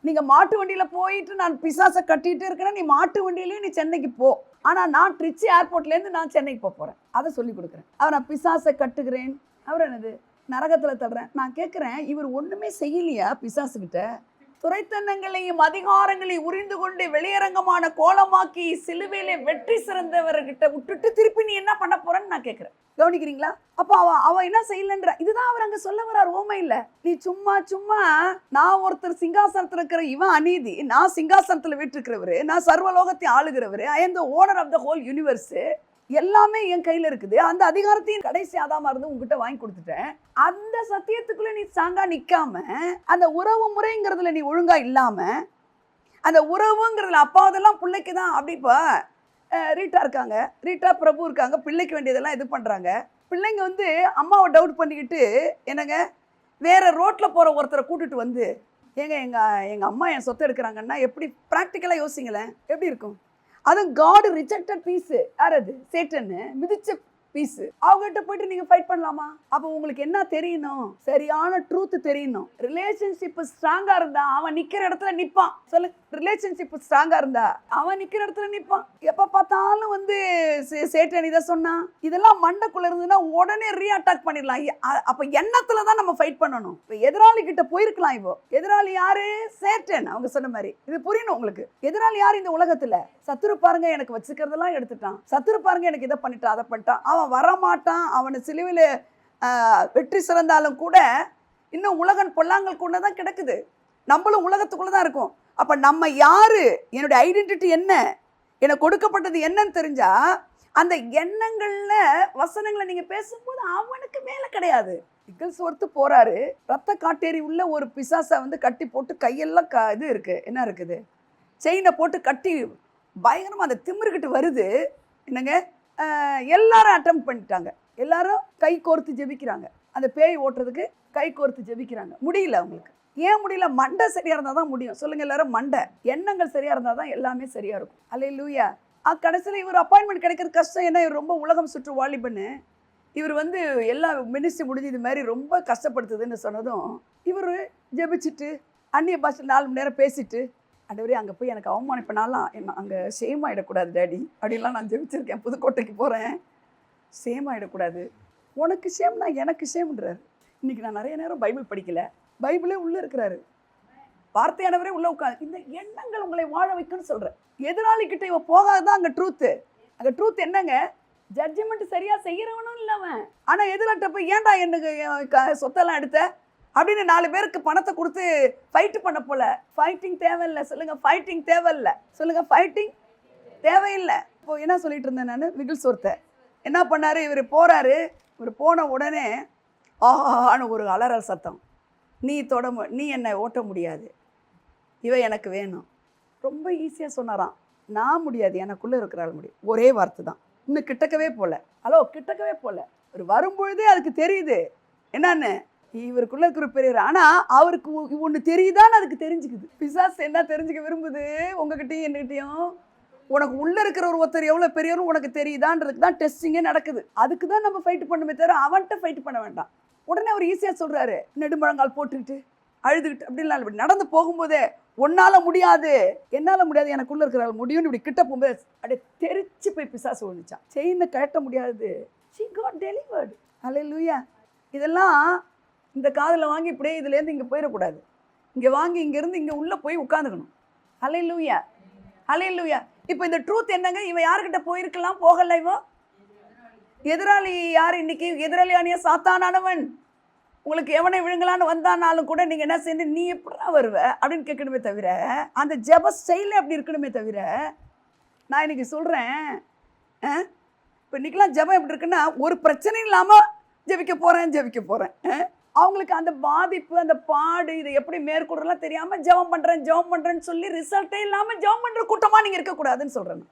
நீங்கள் மாட்டு வண்டியில் போயிட்டு நான் பிசாசை கட்டிகிட்டு இருக்கிறேன், நீ மாட்டு வண்டியிலேயே நீ சென்னைக்கு போ. ஆனால் நான் ட்ரிச்சி ஏர்போர்ட்லேருந்து நான் சென்னைக்கு போகிறேன், அதை சொல்லி கொடுக்குறேன். நான் பிசாசை கட்டுகிறேன், அவர் என்னது நரகத்தில் தள்ளுறேன். நான் கேட்குறேன், இவர் ஒன்றுமே செய்யலையா பிசாசுக்கிட்ட? துரைத்தன்னங்களையும் அதிகாரங்களையும் உரிந்து கொண்டு வெளியரங்கமான கோலமாக்கி சிலுவையிலே வெற்றி சிறந்தவர்கிட்ட விட்டுட்டு திருப்பி நீ என்ன பண்ண போறன்னு நான் கேட்குறேன். கவனிக்கிறீங்களா? அப்போ அவன் என்ன செய்யலன்ற இதுதான் அவர் அங்கே சொல்ல வர்றார். ஓமை இல்லை, நீ சும்மா நான் ஒருத்தர் சிங்காசனத்தில் இருக்கிற, இவன் அநீதி, நான் சிங்காசனத்தில் வீட்டிருக்கிறவரு, நான் சர்வலோகத்தை ஆளுகிறவரு, I am the owner of the whole universe, எல்லாமே என் கையில் இருக்குது. அந்த அதிகாரத்தையும் கடைசி ஆதாமா இருந்து உங்ககிட்ட வாங்கி கொடுத்துட்டேன். அந்த சத்தியத்துக்குள்ளே நீ சாங்கா நிற்காம, அந்த உறவு முறைங்கிறதுல நீ ஒழுங்கா இல்லாம, அந்த உறவுங்கிறதுல அப்பாவதெல்லாம் பிள்ளைக்கு தான். அப்படி இப்போ ரீட்டா இருக்காங்க, ரீட்டா பிரபு இருக்காங்க, பிள்ளைக்கு வேண்டியதெல்லாம் இது பண்ணுறாங்க. பிள்ளைங்க வந்து அம்மாவை டவுட் பண்ணிக்கிட்டு என்னங்க வேற ரோட்டில் போகிற ஒருத்தரை கூட்டிட்டு வந்து, ஏங்க எங்கள் அம்மா என் சொத்தை எடுக்கிறாங்கன்னா எப்படி? ப்ராக்டிக்கலாக யோசிங்களேன், எப்படி இருக்கும்? அதுவும் காட் ரிஜெக்டட் பீஸு. யார் அது? சேட்டன்னு மிதிச்ச பீஸு. அவங்ககிட்ட போயிட்டு நீங்கள் ஃபைட் பண்ணலாமா? அப்போ உங்களுக்கு என்ன தெரியணும்? சரியான ட்ரூத் தெரியணும். ரிலேஷன்ஷிப் ஸ்ட்ராங்காக இருந்தா அவன் நிற்கிற இடத்துல நிற்பான். சொல்லு, ரிலேஷன்ஷிப் ஸ்ட்ராங்காக இருந்தா அவன் நிற்கிற இடத்துல நிற்பான். எப்போ பார்த்தாலும் வந்து சேட்டன் இதை சொன்னான், இதெல்லாம் மண்டைக்குள்ள இருந்ததுன்னா உடனே ரீஅட்டாக் பண்ணிடலாம். அப்போ எண்ணத்துல தான் நம்ம ஃபைட் பண்ணணும். இப்போ எதிராளி கிட்ட போயிருக்கலாம். இப்போ எதிராளி யாரு? சேட்டன். அவங்க சொன்ன மாதிரி இது புரியணும் உங்களுக்கு. எதிராளி யார் இந்த உலகத்துல? சத்துரு பாருங்க எனக்கு வச்சுக்கிறதெல்லாம் எடுத்துட்டான், சத்துரு பாருங்க எனக்கு இதை பண்ணிட்டான் அதை பண்ணிட்டான், அவன் வரமாட்டான், அவனை சிலுவையில் வெற்றி சிறந்தாலும் கூட இன்னும் உலகன் பொல்லாங்கல் கூட தான் கிடக்குது. நம்மளும் உலகத்துக்குள்ள தான் இருக்கும். அப்போ நம்ம யாரு, என்னுடைய ஐடென்டிட்டி என்ன, எனக்கு கொடுக்கப்பட்டது என்னன்னு தெரிஞ்சா அந்த எண்ணங்கள்ல வசனங்களை நீங்க பேசும்போது அவனுக்கு மேலே கிடையாது. இக்கல்ஸ்வர்த்து போறாரு, ரத்த காட்டேரி உள்ள ஒரு பிசாசை வந்து கட்டி போட்டு கையெல்லாம் இது இருக்கு, என்ன இருக்குது, செயினை போட்டு கட்டி பயங்கரமாக அந்த திமிருக்கிட்டு வருது. என்னங்க எல்லாரும் அட்டம் பண்ணிட்டாங்க, எல்லாரும் கை கோர்த்து ஜெபிக்கிறாங்க, அந்த பேய் ஓட்டுறதுக்கு கை கோர்த்து ஜெபிக்கிறாங்க. முடியல அவங்களுக்கு. ஏன் முடியல? மண்டை சரியாக இருந்தால் தான் முடியும். சொல்லுங்கள் எல்லாரும், மண்டை எண்ணங்கள் சரியாக இருந்தால் தான் எல்லாமே சரியாக இருக்கும். அல்லேலூயா. கடைசியில் இவர் அப்பாயின்மெண்ட் கிடைக்கிறது கஷ்டம். ஏன்னா இவர் ரொம்ப உலகம் சுற்று வாலிபன்னு, இவர் வந்து எல்லா மினிஸ்ட்ரி முடிஞ்சு இது மாதிரி ரொம்ப கஷ்டப்படுத்துதுன்னு சொன்னதும் இவர் ஜெபிச்சுட்டு அந்நிய பாஷை 4 மணி நேரம் பேசிட்டு, ஆண்டவரே அங்கே போய் எனக்கு அவமானம், இப்போ நான்லாம் என்ன அங்கே சேம் ஆகிடக்கூடாது டேடி அப்படின்லாம் நான் ஜெபிச்சிருக்கேன். புதுக்கோட்டைக்கு போகிறேன், சேம் ஆகிடக்கூடாது, உனக்கு சேம்னா எனக்கு சேம்ன்றார். இன்றைக்கி நான் நிறைய நேரம் பைபிள் படிக்கலை, பைபிளே உள்ளே இருக்கிறாரு, வார்த்தையானவரே உள்ளே உட்காந்து. இந்த எண்ணங்கள் உங்களை வாழ வைக்குன்னு சொல்கிறேன். எதிராளிக்கிட்ட இவன் போகாதான் அங்கே ட்ரூத்து. அங்கே ட்ரூத் என்னங்க? ஜட்ஜ்மெண்ட் சரியாக செய்கிறவனும் இல்லாமல், ஆனால் எதிராட்ட போய் ஏன்டா எனக்கு சொத்தெல்லாம் எடுத்த அப்படின்னு 4 பேருக்கு பணத்தை கொடுத்து ஃபைட்டு பண்ண போல. ஃபைட்டிங் தேவையில்லை. சொல்லுங்கள், ஃபைட்டிங் தேவையில்லை. சொல்லுங்கள், ஃபைட்டிங் தேவையில்லை. இப்போ என்ன சொல்லிட்டு இருந்தேன் நான்? விகில்ஸ்வர்த்தை என்ன பண்ணார்? இவர் போகிறாரு. இவர் போன உடனே ஆஹான்னு ஒரு அலறல் சத்தம், நீ என்னை ஓட்ட முடியாது, இவ எனக்கு வேணும். ரொம்ப ஈஸியாக சொன்னாராம். நான் முடியாது, எனக்குள்ளே இருக்கிறாள் முடியும். ஒரே வார்த்தை தான். இன்னும் கிட்டக்கவே போகல. ஹலோ, கிட்டக்கவே போகல. ஒரு வரும்பொழுதே அதுக்கு தெரியுது என்னன்னு இவருக்குள்ள இருக்கிற பெரியவர். ஆனால் அவருக்கு ஒன்று தெரியுதான்னு அதுக்கு தெரிஞ்சுக்குது. பிசாசு என்ன தெரிஞ்சுக்க விரும்புது உங்ககிட்டயும் என்கிட்டையும்? உனக்கு உள்ளே இருக்கிற ஒருத்தர் எவ்வளோ பெரியவரும் உனக்கு தெரியுதான்றதுக்கு தான் டெஸ்டிங்கே நடக்குது. அதுக்கு தான் நம்ம ஃபைட் பண்ணுமே தவிர அவன்கிட்ட ஃபைட் பண்ண வேண்டாம். உடனே அவர் ஈஸியாக சொல்கிறாரு, நெடுமுழங்கால் போட்டுக்கிட்டு அழுதுகிட்டு அப்படின்லாம் இப்படி நடந்து போகும்போதே உன்னால் முடியாது, என்னால் முடியாது, எனக்குள்ளே இருக்கிற முடியும்னு இப்படி கிட்ட போகும்போது அப்படியே தெரிச்சு போய் பிசாசு ஒழிச்சான். செயினை கட்ட முடியாது. she got delivered. ஹல்லேலூயா. இதெல்லாம் இந்த காதில் வாங்கி இப்படியே இதுலேருந்து இங்கே போயிடக்கூடாது. இங்கே வாங்கி இங்கேருந்து இங்கே உள்ளே போய் உட்காந்துக்கணும். ஹல்லேலூயா, ஹல்லேலூயா. இப்போ இந்த ட்ரூத் என்னங்க? இவன் யாருக்கிட்ட போயிருக்கலாம், போகலை. இவன் எதிராளி யார்? இன்னைக்கு எதிராளியானிய சாத்தானானவன். உங்களுக்கு எவனை விழுங்கலான்னு வந்தானாலும் கூட நீங்கள் என்ன செய்யணும், நீ எப்படிதான் வருவ அப்படின்னு கேட்கணுமே தவிர அந்த ஜெப ஸ்டைலே அப்படி இருக்கணுமே தவிர. நான் இன்னைக்கு சொல்கிறேன், இப்போ இன்றைக்கெலாம் ஜெபம் எப்படி இருக்குன்னா, ஒரு பிரச்சனையும் இல்லாமல் ஜெபிக்க போகிறேன். அவங்களுக்கு அந்த பாதிப்பு, அந்த பாடு, இதை எப்படி மேற்கொள்ளலாம் தெரியாமல் ஜெபம் பண்ணுறேன்னு சொல்லி ரிசல்ட்டே இல்லாமல் ஜெபம் பண்ணுற கூட்டமாக நீங்கள் இருக்கக்கூடாதுன்னு சொல்கிறேன்.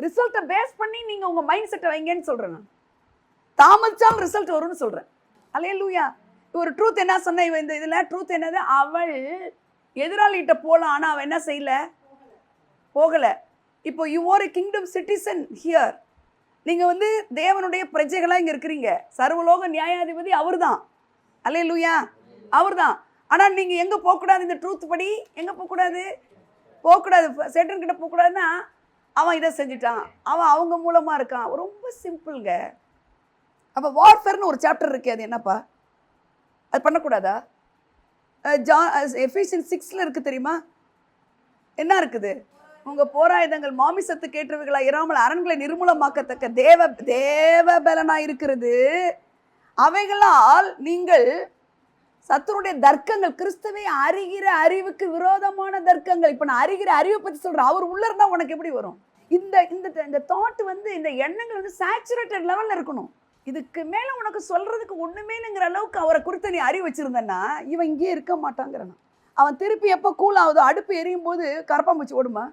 ரிசல்ட்டை பேஸ் பண்ணி நீங்கள் உங்கள் மைண்ட் செட்டை வைங்கன்னு சொல்கிறேன். நான் தாமதிச்சாலும் ரிசல்ட் வரும்னு சொல்கிறேன். அல்லேலூயா. ஒரு ட்ரூத் என்ன சொன்ன இவன் இந்த இதில் ட்ரூத் என்னது? அவள் எதிராளிகிட்ட போகலாம், ஆனால் அவள் என்ன செய்யலை, போகலை. இப்போ you are a kingdom citizen here. நீங்கள் வந்து தேவனுடைய பிரஜைகளாக இங்கே இருக்கிறீங்க. சர்வலோக நியாயாதிபதி அவர் தான். அல்லேலூயா, அவர் தான். ஆனால் நீங்கள் எங்கே போகக்கூடாது? இந்த ட்ரூத் படி எங்கே போகக்கூடாது? சேட்டன்கிட்ட போகக்கூடாதுன்னா அவன் இதை செஞ்சுட்டான், அவன் அவங்க மூலமாக இருக்கான். ரொம்ப சிம்பிள்ங்க. அப்போ வார்ஃபேர்னு ஒரு சாப்டர் இருக்கு, அது என்னப்பா? அது பண்ணக்கூடாதா? எஃபேசியன்ஸ் 6 இருக்குது தெரியுமா? என்ன இருக்குது? உங்கள் போராயுதங்கள் மாமிசத்துக்கு ஏற்றவைகளாக இராமல் அரண்களை நிர்மூலமாக்கத்தக்க தேவ பலனாக இருக்கிறது. அவைகளால் நீங்கள் சத்துருடைய தர்க்கங்கள், கிறிஸ்துவை அறிகிற அறிவுக்கு விரோதமான தர்க்கங்கள். இப்போ நான் அறிகிற அறிவை பற்றி சொல்கிறேன். அவர் உள்ள இருந்தால் உனக்கு எப்படி வரும்? இந்த தாட் வந்து, இந்த எண்ணங்கள் வந்து சேச்சுரேட்டட் லெவலில் இருக்கணும். இதுக்கு மேலே உனக்கு சொல்கிறதுக்கு ஒன்றுமே இல்லைங்கிற அளவுக்கு அவரை குறித்து நீ அறிவு வச்சுருந்தன்னா இவன் இங்கேயே இருக்க மாட்டாங்கிறான். அவன் திருப்பி எப்போ கூல் ஆகுதோ, அடுப்பு எரியும் போது கரப்பாம்பூச்சி ஓடுமா,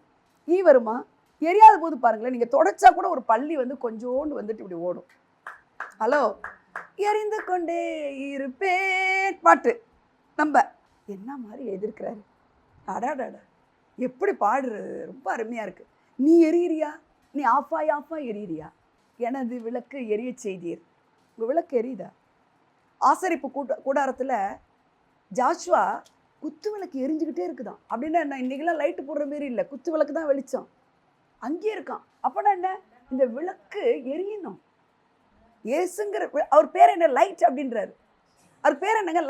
ஈ வருமா? எரியாத போது பாருங்களேன், நீங்கள் தொடச்சா கூட ஒரு பள்ளி வந்து கொஞ்சோண்டு வந்துட்டு இப்படி ஓடும். ஹலோ, எரிந்து கொண்டே இருப்பேன் பாட்டு நம்ம என்ன மாதிரி எதிர்க்கிறாரு. அடாடாடா, எப்படி பாடுறது, ரொம்ப அருமையாக இருக்குது. நீ எரியிறியா? நீ ஆஃபாய் எரியிறியா? எனது விளக்கு எரிய செய்தீர். உங்கள் விளக்கு எரியுதா? ஆசரிப்பு கூடாரத்தில் ஜாஷுவா குத்து விளக்கு எரிஞ்சுக்கிட்டே இருக்குதான். அப்படின்னா என்ன? இன்றைக்கெல்லாம் லைட்டு போடுற மாரி இல்லை, குத்து விளக்கு தான் வெளிச்சம். அங்கேயே இருக்கான். அப்போனா என்ன? இந்த விளக்கு எரியணும். ஏசுங்கிற அவர் பேர் என்ன? லைட் அப்படின்றாரு. அவர் பேர் என்னங்க?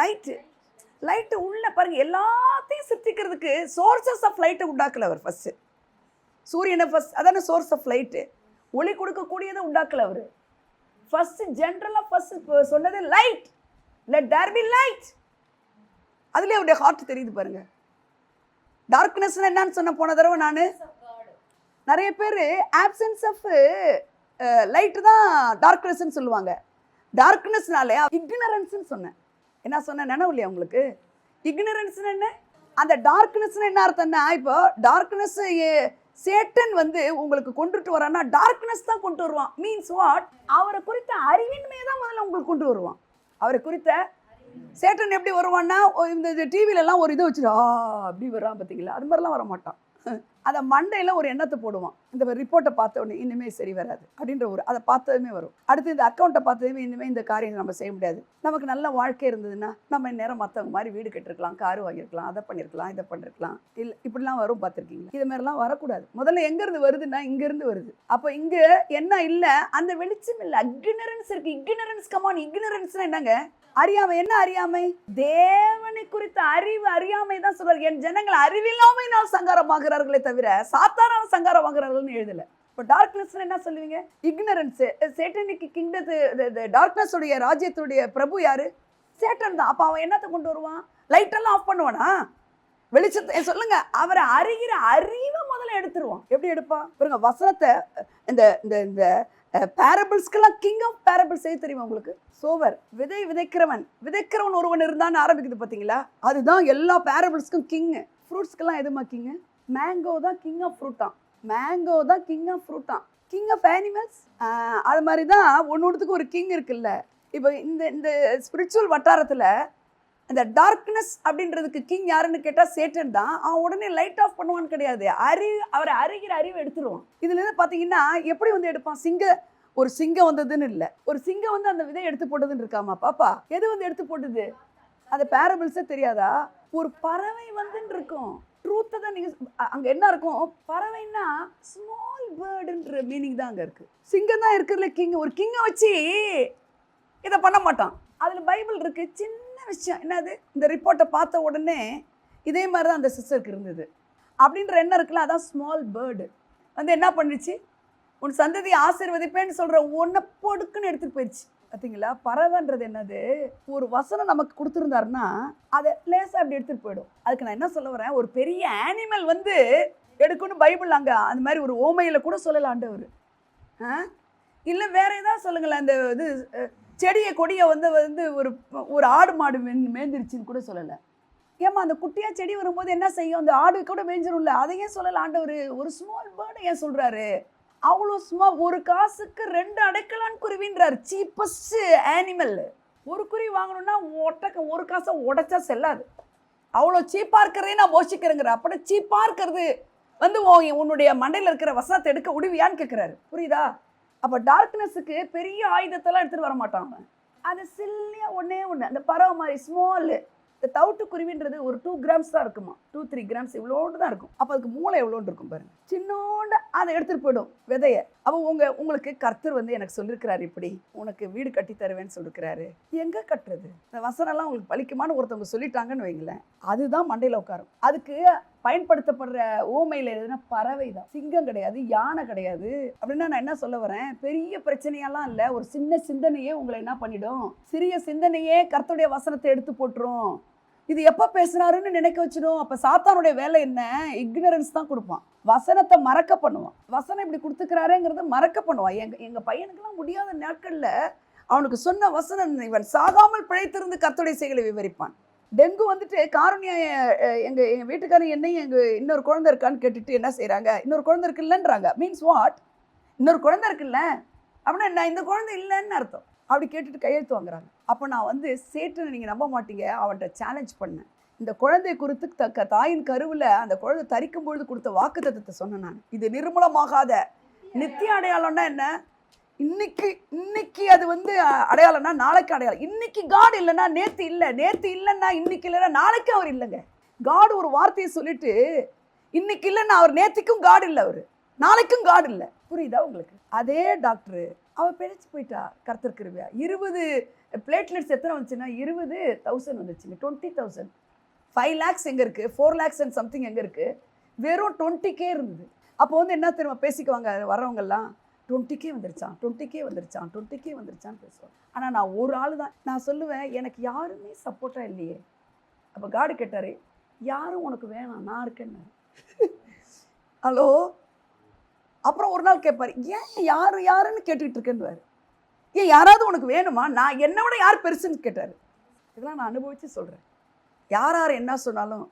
லைட்டு உள்ள பாருங்கள். எல்லாத்தையும் சிருஷ்டிக்கிறதுக்கு சோர்சஸ் ஆஃப் லைட்டை உண்டாக்கல அவர். ஃபஸ்ட்டு சூரியனை ஃபஸ்ட், அதான சோர்ஸ் ஆஃப் லைட்டு. ஒளி கொடுக்கக்கூடியதை உண்டாக்கல அவர். ஃபஸ்ட்டு ஜென்ரலாக ஃபஸ்ட்டு சொன்னது light. Let there be light. அதுலேயே அவருடைய ஹார்ட் தெரியுது பாருங்க. டார்க்னஸ் என்னன்னு சொன்ன போன தடவை நான் நிறைய பேர் ஆப்சன்ஸ் ஆஃப் லைட்டு தான் டார்க்னஸ்ன்னு சொல்லுவாங்க. டார்க்னஸ்னாலே இக்னரன்ஸ்ன்னு சொன்னேன். என்ன சொன்னேன் நினைவு இல்லையா உங்களுக்கு? இக்னரன்ஸ்னு என்ன? அந்த டார்க்னஸ்னு என்ன அர்த்தம்னா, இப்போ டார்க்னஸ் சேட்டன் வந்து உங்களுக்கு கொண்டுட்டு வரான்னா டார்க்னஸ் தான் கொண்டு வருவான். Means what? அவரை குறித்த அறிவின்மையை தான் முதல்ல உங்களுக்கு கொண்டு வருவான். அவரை குறித்த சேட்டன் எப்படி வருவான்னா, இந்த டிவிலெலாம் ஒரு இதை வச்சுட்டு அப்படி வரான் பார்த்தீங்களா? அது மாதிரிலாம் வர மாட்டான். அதை மண்டையில் ஒரு எண்ணத்தை போடுவான். இந்த ரிப்போர்ட்டை பார்த்த உடனே இனிமேல் சரி வராது அப்படின்ற ஒரு, அதை பார்த்ததுமே வரும். அடுத்து இந்த அக்கௌண்ட்டை பார்த்ததுமே இனிமேல் இந்த காரியம் நம்ம செய்ய முடியாது. நமக்கு நல்ல வாழ்க்கை இருந்ததுன்னா நம்ம நேரம் மற்றவங்க மாதிரி வீடு கட்டிருக்கலாம், காரு வாங்கியிருக்கலாம், அதை பண்ணியிருக்கலாம், இதை பண்ணிருக்கலாம். இல்லை இப்படிலாம் வரும், பார்த்துருக்கீங்களா? இது மாதிரிலாம் வரக்கூடாது. முதல்ல எங்கேருந்து வருதுன்னா இங்கேருந்து வருது. அப்போ இங்கே என்ன இல்லை? அந்த வெளிச்சம் இல்லை, இக்னரன்ஸ் இருக்குது. Ignorance come on. இக்னரன்ஸ்னா என்னங்க? அறியாமை. என்ன அறியாமை? தேவனை குறித்த அறிவு அறியாமை தான் சொல்றாரு. என் ஜனங்கள் அறிவில்லாமை நான் சங்காரமாகிறார்களே தவிர சாத்தாரான சங்காரமாகிறார்கள்னு எழுதல. இப்போ டார்க்னஸ் என்ன சொல்லுவீங்க? இக்னரன்ஸ். சேட்டனிக் கிங்டத்து, டார்க்னஸ் உடைய ராஜ்யத்துடைய பிரபு யாரு? சேட்டன் தான். அப்போ அவன் என்னத்தை கொண்டு வருவான்? லைட்டெல்லாம் ஆஃப் பண்ணுவானா? வெளிச்சத்தை சொல்லுங்க. அவரை அறிகிற அறிவை முதல்ல எடுத்துருவான். எப்படி எடுப்பான் பாருங்க. வசனத்தை இந்த இந்த பேரபிள்ஸ்க்கெல்லாம் கிங் ஆஃப் பேரபிள்ஸ் செய்ய தெரியுமா உங்களுக்கு? சோவர். விதைக்கிறவன் ஒருவன் இருந்தான்னு ஆரம்பிக்குது பார்த்தீங்களா? அதுதான் எல்லா பேரபிள்ஸ்க்கும் கிங்கு. ஃப்ரூட்ஸ்க்கெல்லாம் எதுமா கிங்கு? மேங்கோ தான் கிங் ஆஃப் ஃப்ரூட்டான். King of animals. அது மாதிரி தான் ஒன்றுத்துக்கு ஒரு கிங் இருக்குல்ல. இப்போ இந்த இந்த ஸ்பிரிச்சுவல் வட்டாரத்தில் அந்த டார்க்னஸ் அப்படின்றதுக்கு கிங் யாருன்னு கேட்டால் சேட்டன் தான். அவன் உடனே லைட் ஆஃப் பண்ணுவான்னு கிடையாது, அவரை அறிகிற அறிவை எடுத்துருவான். இதுலேருந்து பார்த்தீங்கன்னா எப்படி வந்து எடுப்பான்? ஒரு சிங்கம் வந்ததுன்னு இல்லை, ஒரு சிங்கம் வந்து அந்த விதை எடுத்து போட்டதுன்னு இருக்காமா பாப்பா? எது வந்து எடுத்து போட்டது? அந்த பேரபிள்ஸே தெரியாதா? ஒரு பறவை வந்துன்னு இருக்கும். ட்ரூத்தை தான் நீங்கள் அங்கே என்ன இருக்கும்? பறவைன்னா ஸ்மால் பேர்டுன்ற மீனிங் தான் அங்கே இருக்குது. சிங்கம் தான் இருக்கிறதுல கிங். ஒரு கிங்கை வச்சு இதை பண்ண மாட்டான். அதில் பைபிள் இருக்குது. சின்ன விஷயம் என்னது, இந்த ரிப்போர்ட்டை பார்த்த உடனே இதே மாதிரி தான் அந்த சிஸ்டருக்கு இருந்தது அப்படின்ற எண்ணம் இருக்குல்ல, அதான் ஸ்மால் பேர்டு வந்து என்ன பண்ணிச்சு, உன் சந்ததியை ஆசீர்வதிப்பேன்னு சொல்கிற ஒன்றை பொடுக்குன்னு எடுத்துகிட்டு போயிடுச்சு. பார்த்தீங்களா? பறவைன்றது என்னது, ஒரு வசனம் நமக்கு கொடுத்துருந்தாருன்னா அதை லேசாக அப்படி எடுத்துகிட்டு போயிடும். அதுக்கு நான் என்ன சொல்ல வரேன், ஒரு பெரிய ஆனிமல் வந்து எடுக்கணும் பைபிள் அங்கே அந்த மாதிரி ஒரு ஓமையில் கூட சொல்லலாம் ஆண்டவர். இல்லை வேற ஏதாவது சொல்லுங்களேன், அந்த இது செடியை கொடியை வந்து வந்து ஒரு ஆடு மாடு மேய்ந்துருச்சுன்னு கூட சொல்லலை. ஏமா அந்த குட்டியாக செடி வரும்போது என்ன செய்யும்? அந்த ஆடு கூட மேய்ஞ்சிரும்ல, அதையே சொல்லலை ஆண்டவர். ஒரு ஸ்மால் பேர்டு ஏன் சொல்கிறாரு? அவ்வளோ ஒரு காசுக்கு 2 அடைக்கலான் குருவின்றார். Cheapest animal. ஒரு குருவி வாங்கணும்னா ஒரு காசை உடைச்சா செல்லாது. அவ்வளோ சீப்பாக இருக்கிறதே நான் போஷிக்கிறேங்கிற. அப்படி சீப்பாக இருக்கிறது வந்து உன்னுடைய மண்டையில் இருக்கிற வசனத்தை எடுக்க விடுவியான்னு கேட்குறாரு. புரியுதா? அப்போ டார்க்னஸுக்கு பெரிய ஆயுதத்தெல்லாம் எடுத்துகிட்டு வர மாட்டாங்க. அது சில்லியாக ஒன்றே ஒன்று, அந்த பறவை மாதிரி ஸ்மால். இந்த தவிட்டு குருவின்றது ஒரு 2 கிராம்ஸ் தான் இருக்குமா, 2-3 கிராம்ஸ் இவ்வளோண்டு தான் இருக்கும். அப்போ அதுக்கு மூளை எவ்வளோண்டு இருக்கும் பாருங்க. சின்னோண்டு அதை எடுத்துகிட்டு போயிடும் விதையை. அப்போ உங்களுக்கு கர்த்தர் வந்து எனக்கு சொல்லியிருக்கிறாரு, இப்படி உனக்கு வீடு கட்டி தருவேன்னு சொல்லியிருக்கிறாரு. எங்கே கட்டுறது? இந்த வசனம்லாம் உங்களுக்கு பலிக்குமான்னு ஒருத்தவங்க சொல்லிட்டாங்கன்னு வைங்களேன், அதுதான் மண்டையில் உட்காரும். அதுக்கு பயன்படுத்தப்படுற ஓமையில் எதுனா பறவை தான், சிங்கம் கிடையாது, யானை கிடையாது. அப்படின்னா நான் என்ன சொல்ல வரேன், பெரிய பிரச்சனையெல்லாம் இல்லை. ஒரு சின்ன சிந்தனையே உங்களை என்ன பண்ணிடும், சிறிய சிந்தனையே கர்த்தருடைய வசனத்தை எடுத்து போட்டுரும். இது எப்போ பேசுனாருன்னு நினைக்க வச்சிடும். அப்போ சாத்தானுடைய வேலை என்ன? இக்னரன்ஸ் தான் கொடுப்பான். வசனத்தை மறக்க பண்ணுவான். வசனம் இப்படி கொடுத்துக்கிறாருங்கிறத மறக்க பண்ணுவான். எங்கள் பையனுக்கெல்லாம் முடியாத நாட்களில் அவனுக்கு சொன்ன வசனம், இவன் சாகாமல் பிழைத்திருந்து கர்த்தருடைய செயலை விவரிப்பான். டெங்கு வந்துட்டு காரணியா எங்கள் வீட்டுக்காரன் என்னையும் இன்னொரு குழந்தை இருக்கான்னு கேட்டுட்டு என்ன செய்கிறாங்க, இன்னொரு குழந்தை இருக்குல்லன்றாங்க. Means what? இன்னொரு குழந்தை இருக்குல்ல அப்படின்னா நான் இந்த குழந்தை இல்லைன்னு அர்த்தம். அப்படி கேட்டுட்டு கையெழுத்து வாங்குறாங்க. அப்போ நான் வந்து சேட்டனை நீங்கள் நம்ப மாட்டீங்க, அவன்கிட்ட சேலஞ்ச் பண்ணேன். இந்த குழந்தை குறித்து தாயின் கருவில் அந்த குழந்தை தரிக்கும் பொழுது கொடுத்த வாக்குத்தத்தத்தை சொன்னேன் நான். இது நிர்மூலமாகாத நித்திய அடையாளம்னா என்ன? இன்னைக்கு அது வந்து அடையாளம்னா நாளைக்கு அடையாளம். இன்னைக்கு காட் இல்லைன்னா நேற்று இல்லை, நேற்று இல்லைன்னா இன்னைக்கு இல்லைன்னா நாளைக்கு அவர் இல்லைங்க. காட் ஒரு வார்த்தையை சொல்லிட்டு இன்னைக்கு இல்லைன்னா அவர் நேற்றுக்கும் காட் இல்லை, அவர் நாளைக்கும் காட் இல்லை. புரியுதா உங்களுக்கு? அதே டாக்டரு அவள் பிழைச்சி போயிட்டா. கர்த்தர் கிருபையா 20 பிளேட்லெட்ஸ் எத்தனை வந்துச்சுன்னா 20,000 வந்துச்சுங்க. 20,000. 5 lakhs எங்கே இருக்குது? 4 lakhs and something எங்கே இருக்குது? வெறும் 20K இருந்தது. அப்போ வந்து என்ன தெரியுமா பேசிக்குவாங்க வரவங்கெல்லாம், 20K வந்துருச்சான், 20K வந்துருச்சான், 20K வந்துருச்சான்னு பேசுவாங்க. ஆனால் நான் ஒரு ஆள் தான். நான் சொல்லுவேன், எனக்கு யாருமே சப்போர்ட்டாக இல்லையே. அப்போ காடு கேட்டார், யாரும் உனக்கு வேணாம், நான் இருக்கேன்னு. ஹலோ. அப்புறம் ஒரு நாள் கேட்பார், ஏன் யாருன்னு கேட்டுக்கிட்டு இருக்கேன்னு. ஏன் யாராவது உனக்கு வேணுமா? நான் என்னை விட யார் பெருசுன்னு கேட்டார். இதெல்லாம் நான் அனுபவித்து சொல்கிறேன். யார் என்ன சொன்னாலும்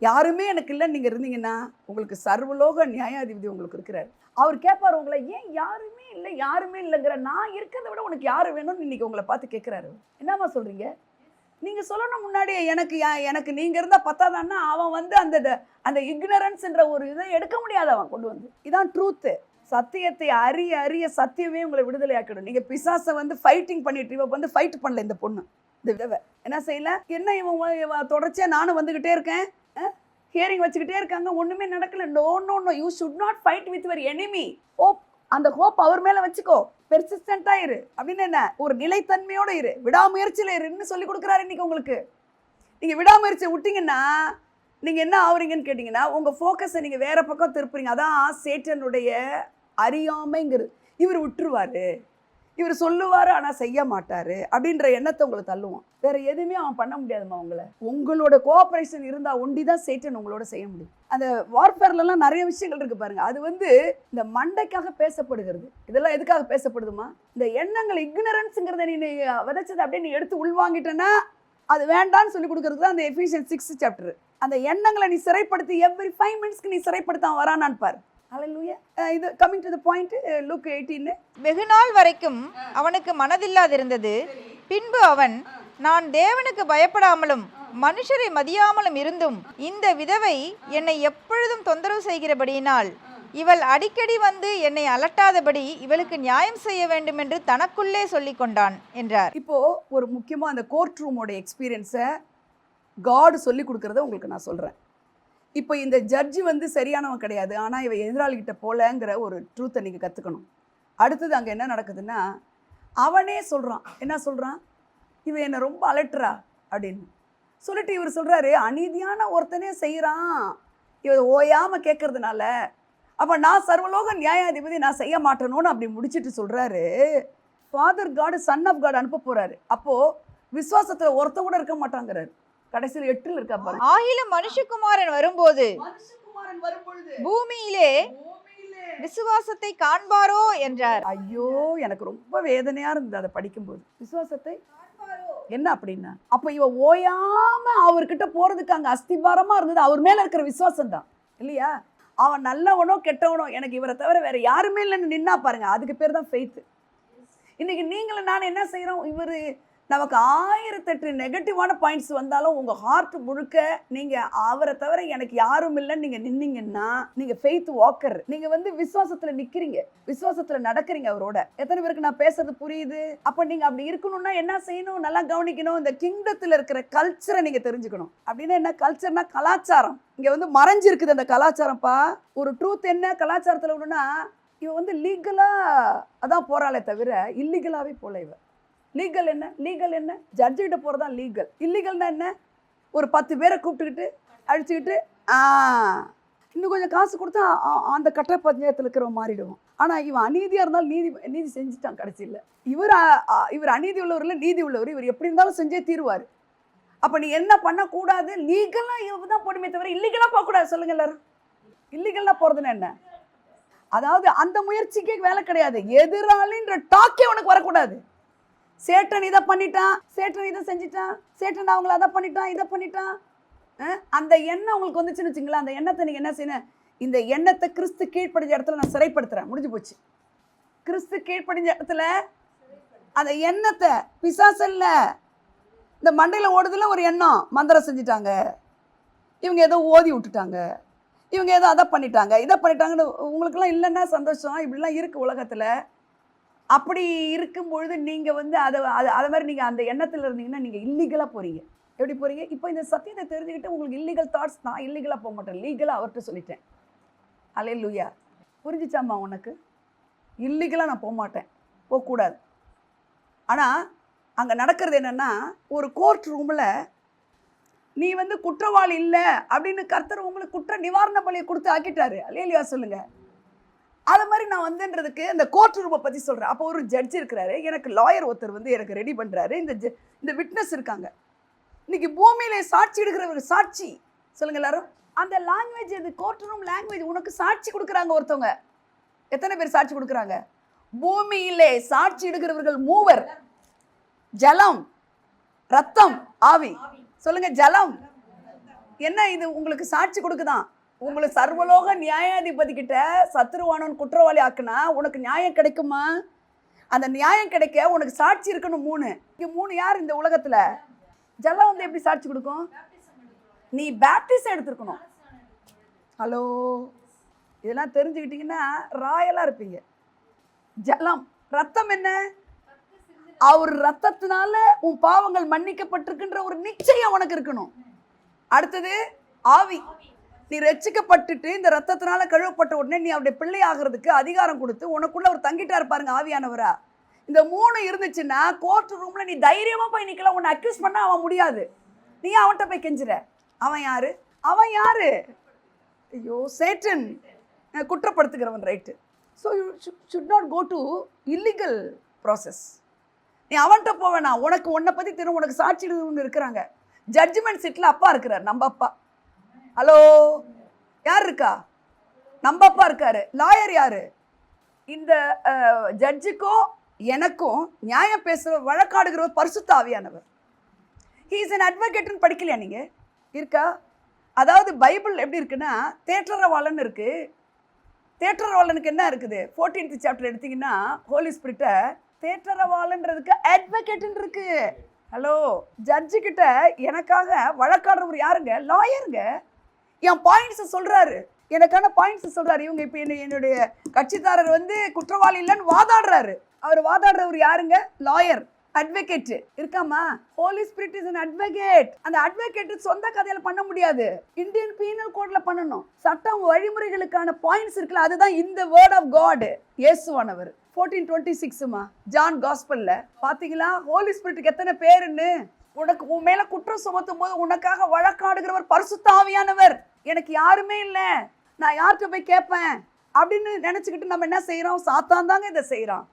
யாருமே எனக்கு இல்லைன்னு நீங்கள் இருந்தீங்கன்னா உங்களுக்கு சர்வலோக நியாயாதிபதி உங்களுக்கு இருக்கிறார். அவர் கேட்பார் உங்களை, ஏன் யாருமே இல்லைங்கிற, நான் இருக்கிறத விட உனக்கு யார் வேணும்னு இன்றைக்கி உங்களை பார்த்து கேட்குறாரு. என்னம்மா சொல்கிறீங்க? நீங்கள் சொல்லணும் முன்னாடியே, எனக்கு நீங்கள் இருந்தால் பத்தாதான்னா அவன் வந்து அந்த இக்னரன்ஸ்ன்ற ஒரு இதை எடுக்க முடியாது, அவன் கொண்டு வந்து. இதான் ட்ரூத்து. சத்தியத்தை அறிய சத்தியமே உங்களை விடுதலை ஆக்கிடும். நீங்கள் பிசாசை வந்து ஃபைட்டிங் பண்ணிட்டு, இவ வந்து ஃபைட் பண்ணல இந்த பொண்ணு, இந்த விதவை என்ன செய்யல. என்ன இவன் தொடர்ச்சியாக நானும் வந்துக்கிட்டே இருக்கேன், ஹியரிங் வச்சுக்கிட்டே இருக்காங்க, ஒன்றுமே நடக்கல. No you should not fight with your enemy. Hope, அந்த ஹோப் அவர் மேலே வச்சுக்கோ. பெர்சிஸ்டண்ட்டாக இரு. அப்படின்னு என்ன? ஒரு நிலைத்தன்மையோடு இரு, விடாமுயற்சியில் இருன்னு சொல்லி கொடுக்குறாரு இன்னைக்கு உங்களுக்கு. நீங்கள் விடாமுயற்சியை விட்டீங்கன்னா நீங்கள் என்ன ஆகுறீங்கன்னு கேட்டிங்கன்னா உங்கள் ஃபோக்கஸை நீங்கள் வேறு பக்கம் திருப்புறீங்க. அதான் சேட்டனுடைய அறியாமைங்கிறது. இவர் விட்டுருவார், இவர் சொல்லுவார் ஆனால் செய்ய மாட்டார் அப்படின்ற எண்ணத்தை உங்களை தள்ளுவான். வேறு எதுவுமே அவன் பண்ண முடியாதுமா உங்களை. உங்களோட கோஆப்ரேஷன் இருந்தால் ஒண்டி தான் சேட்டன் உங்களோட செய்ய முடியும். அந்த வார்ஃபேர்லாம் நிறைய விஷயங்கள் இருக்குது பாருங்கள். அது வந்து இந்த மண்டைக்காக பேசப்படுகிறது. இதெல்லாம் எதுக்காக பேசப்படுதுமா? இந்த எண்ணங்கள் இக்னரன்ஸுங்கிறத நீ விதைச்சதை அப்படியே நீ எடுத்து உள்வாங்கிட்டேன்னா அது வேண்டான்னு சொல்லி கொடுக்குறது தான் அந்த எஃபிஷியன்ஸ் 6th chapter. அந்த எண்ணங்களை நீ சிறைப்படுத்தி எவ்ரி 5 minutesக்கு நீ சிறைப்படுத்த வரானான்னு பாரு. ஹalleluya. இது coming to the point, Luke 18. வெகு நாள் வரைக்கும் அவனுக்கு மனதில்லாதிருந்தது. பின்பு அவன், நான் தேவனுக்கு பயப்படாமலும் மனுஷரை மதியாமலும் இருந்தும் இந்த விதவை என்னை எப்பொழுதும் தொந்தரவு செய்கிறபடியினால் இவள் அடிக்கடி வந்து என்னை அலட்டாதபடி இவளுக்கு நியாயம் செய்ய வேண்டும் என்று தனக்குள்ளே சொல்லிக் கொண்டான் என்றார். இப்போ ஒரு முக்கியமாக அந்த கோர்ட் ரூமோட எக்ஸ்பீரியன்ஸை காட் சொல்லி கொடுக்குறத உங்களுக்கு நான் சொல்கிறேன். இப்போ இந்த ஜட்ஜி வந்து சரியானவன் கிடையாது, ஆனால் இவன் எதிராளிகிட்ட போலங்கிற ஒரு ட்ரூத்தை நீங்கள் கற்றுக்கணும். அடுத்தது அங்கே என்ன நடக்குதுன்னா, அவனே சொல்கிறான். என்ன சொல்கிறான்? இவன் என்னை ரொம்ப அலட்டுறா அப்படின்னு சொல்லிட்டு இவர் சொல்கிறாரு, அநீதியான ஒருத்தனே செய்கிறான், இவன் ஓயாமல் கேட்கறதுனால அப்போ நான் சர்வலோக நியாயாதிபதி, நான் செய்ய மாட்டேனோன்னு அப்படி முடிச்சுட்டு சொல்கிறாரு, ஃபாதர் காடு சன் ஆஃப் காட் அனுப்ப போகிறாரு. அப்போது விசுவாசத்தில் ஒருத்த கூட இருக்க மாட்டாங்கிறாரு. கடைசியில் 8 இருக்கா பாருங்க. ஆகிலும் மனுஷகுமாரன் வரும்போது பூமியிலே விசுவாசத்தை காண்பாரோ என்றார். ஐயோ, எனக்கு ரொம்ப வேதனையா இருந்தது அதை படிக்கும்போது. விசுவாசத்தை என்ன அப்படின்னா, அப்ப இவ ஓயாம அவர்கிட்ட போறதுக்கு அங்க அஸ்திபாரமா இருந்தது அவர் மேல இருக்கிற விசுவாசம் தான் இல்லையா? அவன் நல்லவனோ கெட்டவனோ எனக்கு இவரை தவிர வேற யாருமே இல்லைன்னு நின்னா பாருங்க, அதுக்கு பேர் தான் ஃபெய்த். இன்னைக்கு நீங்களும் நான் என்ன செய்யறோம்? இவரு நமக்கு 1008 நெகட்டிவான பாயிண்ட்ஸ் வந்தாலும் உங்கள் ஹார்ட் முழுக்க நீங்கள் அவரை தவிர எனக்கு யாரும் இல்லைன்னு நீங்கள் நின்னீங்கன்னா நீங்கள் ஃபெய்த் வாக்கர். நீங்கள் வந்து விசுவாசத்தில் நிற்கிறீங்க, விசுவாசத்தில் நடக்கிறீங்க அவரோட. எத்தனை பேருக்கு நான் பேசுறது புரியுது? அப்போ நீங்கள் அப்படி இருக்கணும்னா என்ன செய்யணும்? நல்லா கவனிக்கணும். இந்த கிங்டத்தில் இருக்கிற கல்ச்சரை நீங்கள் தெரிஞ்சுக்கணும். அப்படின்னா என்ன கல்ச்சர்னா? கலாச்சாரம். இங்கே வந்து மறைஞ்சிருக்குது அந்த கலாச்சாரம்ப்பா. ஒரு ட்ரூத் என்ன கலாச்சாரத்தில் ஒன்றுனா, இவன் வந்து லீகலாக அதான் போகிறாளே தவிர இல்லீகலாகவே போல. இவன் லீகல் என்ன? லீகல் என்ன? ஜட்ஜிகிட்ட போகிறதா லீகல். இல்லீகல்னா என்ன? ஒரு 10 பேரை கூப்பிட்டுக்கிட்டு அழிச்சுக்கிட்டு இன்னும் கொஞ்சம் காசு கொடுத்தா அந்த கட்ட பஞ்சாயத்தில் இருக்கிறவன் மாறிடுவோம். ஆனால் இவன் அநீதியாக இருந்தாலும் நீதி செஞ்சுட்டான் கடைசியில். இவர் அநீதி உள்ளவர் இல்லை, நீதி உள்ளவர். இவர் எப்படி இருந்தாலும் செஞ்சே தீருவார். அப்போ நீ என்ன பண்ணக்கூடாது? லீகலாக இவ தான் போடுமே தவிர இல்லீகலாக போகக்கூடாது. சொல்லுங்க எல்லாரும். இல்லீகலாக போகிறதுன்னு என்ன? அதாவது அந்த முயற்சிக்கே வேலை கிடையாது. எதிராளின்ற டாக்கே உனக்கு வரக்கூடாது. சேட்டன் இதை பண்ணிட்டான், சேட்டன் இதை செஞ்சிட்டான், சேட்டன் அவங்கள அதை பண்ணிட்டான், இதை பண்ணிட்டான். அந்த எண்ணம் உங்களுக்கு வந்துச்சுன்னு வச்சுங்களா, அந்த எண்ணத்தை நீங்கள் என்ன செய்யணும்? இந்த எண்ணத்தை கிறிஸ்து கீழ்ப்படிஞ்ச இடத்துல நான் சிறைப்படுத்துகிறேன். முடிஞ்சு போச்சு. கிறிஸ்து கீழ்ப்படிஞ்ச இடத்துல அந்த எண்ணத்தை பிசாசல்ல இந்த மண்டையில் ஓடுதுல ஒரு எண்ணம், மந்திரம் செஞ்சிட்டாங்க, இவங்க ஏதோ ஓதி விட்டுட்டாங்க, இவங்க ஏதோ அதை பண்ணிட்டாங்க, இதை பண்ணிட்டாங்கன்னு உங்களுக்கெல்லாம் இல்லைன்னா சந்தோஷம். இப்படிலாம் இருக்குது உலகத்தில். அப்படி இருக்கும்பொழுது நீங்கள் வந்து அதை மாதிரி நீங்கள் அந்த எண்ணத்தில் இருந்தீங்கன்னா நீங்கள் இல்லீகலாக போகிறீங்க. எப்படி போகிறீங்க? இப்போ இந்த சத்தியத்தை தெரிஞ்சுக்கிட்டு உங்களுக்கு இல்லீகல் தாட்ஸ், நான் இல்லீகலாக போக மாட்டேன், லீகலாக அவர்கிட்ட சொல்லிட்டேன். அல்லேலூயா. புரிஞ்சிச்சாம்மா உனக்கு? இல்லீகலாக நான் போக மாட்டேன், போகக்கூடாது. ஆனால் அங்கே நடக்கிறது என்னென்னா, ஒரு கோர்ட் ரூமில் நீ வந்து குற்றவாளி இல்லை அப்படின்னு கர்த்தர் உங்களுக்கு குற்ற நிவாரண பலியை கொடுத்து ஆக்கிட்டாரு. அல்லேலூயா சொல்லுங்கள். அது மாதிரி நான் வந்துன்றதுக்கு இந்த கோர்ட் ரூமை பற்றி சொல்கிறேன். அப்போ ஒரு ஜட்ஜ் இருக்கிறாரு, எனக்கு லாயர் ஒருத்தர் வந்து எனக்கு ரெடி பண்ணுறாரு, இந்த விட்னஸ் இருக்காங்க. இன்னைக்கு பூமியிலே சாட்சி எடுக்கிறவங்க சாட்சி சொல்லுங்க எல்லாரும். அந்த லாங்குவேஜ், அது கோர்ட் ரூம் லாங்குவேஜ். உனக்கு சாட்சி கொடுக்குறாங்க ஒருத்தவங்க. எத்தனை பேர் சாட்சி கொடுக்குறாங்க? பூமியிலே சாட்சி எடுக்கிறவர்கள் 3. ஜலம், ரத்தம், ஆவி. சொல்லுங்க. ஜலம் என்ன? இது உங்களுக்கு சாட்சி கொடுக்குதான். உங்களை சர்வலோக நியாயாதிபதி கிட்ட சத்துருவானவன் குற்றவாளி ஆக்குனா உனக்கு நியாயம் கிடைக்குமா? அந்த நியாயம் கிடைக்க உனக்கு சாட்சி இருக்கணும். 3. இங்கே 3 யார் இந்த உலகத்தில்? ஜலம் வந்து எப்படி சாட்சி கொடுக்கும்? நீ பேப்டிஸ்ட் எடுத்துருக்கணும். ஹலோ, இதெல்லாம் தெரிஞ்சுக்கிட்டீங்கன்னா ராயலாக இருப்பீங்க. ஜலம். ரத்தம் என்ன? அவர் ரத்தத்தினால உன் பாவங்கள் மன்னிக்கப்பட்டிருக்குன்ற ஒரு நிச்சயம் உனக்கு இருக்கணும். அடுத்தது ஆவி. நீ ரட்சிக்கப்பட்டுட்டு இந்த ரத்தத்தினால கழுவப்பட்ட உடனே நீ அவருடைய பிள்ளை ஆகிறதுக்கு அதிகாரம் கொடுத்து உனக்குள்ள அவர் தங்கிட்டா இருப்பாருங்க, ஆவியானவரா. இந்த 3 இருந்துச்சுன்னா கோர்ட் ரூம்ல நீ தைரியமா போய் நிக்கலாம். உன்னை அக்யூஸ் பண்ண அவன் முடியாது. நீ அவன்கிட்ட போய் கெஞ்சுற. அவன் யாரு? அவன் யாரு? ஐயோ, சேட்டன், குற்றப்படுத்துகிறவன். Right. So you should not go to illegal process. நீ அவன்கிட்ட போவேணா. உனக்கு உன்னை பற்றி தெரியும், உனக்கு சாட்சி இருக்கிறாங்க. ஜட்ஜ்மெண்ட் சீட்டில் அப்பா இருக்கிறார், நம்ம அப்பா. ஹலோ, யார் இருக்கா? நம்ம அப்பா இருக்காரு. லாயர் யாரு? இந்த ஜட்ஜுக்கும் எனக்கும் நியாயம் பேசுகிற வழக்காடுகிறவர் பரிசுத்த ஆவியானவர். ஹீ இஸ் அன் அட்வொகேட்னு படிக்கலையா நீங்கள்? இருக்கா? அதாவது பைபிள் எப்படி இருக்குன்னா, தேற்றரவாளன்னு இருக்கு, தேற்றரவாளனுக்கு என்ன இருக்குது? 14th சாப்டர் எடுத்தீங்கன்னா ஹோலி ஸ்பிரிட்டை தேற்றரவாளன்றதுக்கு அட்வொகேட்னு இருக்கு. ஹலோ, ஜட்ஜு கிட்ட எனக்காக வழக்காடுறவர் யாருங்க? லாயருங்க. என் பாயிண்ட்ஸ் சொல்றாரு, எனக்கான பாயிண்ட்ஸ் சொல்றாரு. இவங்க இப்போ என்னுடைய கட்சிக்காரர் வந்து குற்றவாளி இல்லைன்னு வாதாடுறாரு. அவர் வாதாடுறவர் யாருங்க? Lawyer, advocate. இருக்காமா? Holy spirit is an advocate. அந்த அட்வொகேட் சொந்த கதையில பண்ண முடியாது, இந்தியன் பீனல் கோட்ல பண்ணணும். சட்டம் வழிமுறைகளுக்கான பாயிண்ட்ஸ் இருக்குல்ல, அதுதான் இந்த வேர்ட் ஆஃப் காட். இயேசுவானவர் 14:26 ஜான் காஸ்பல்ல பாத்தீங்களா? ஹோலி ஸ்பிரிட்டுக்கு எத்தனை பேருன்னு. உனக்கு உன் மேல குற்றம் சுமத்தும் போது உனக்காக வழக்காடுகிறவர் பரிசுத்த ஆவியானவர். எனக்கு யாருமே இல்லை, நான் யார்கிட்ட போய் கேட்பேன் அப்படின்னு நினைச்சுக்கிட்டு நம்ம என்ன செய்யறோம்? சாத்தான் தாங்க இதை செய்யறான்.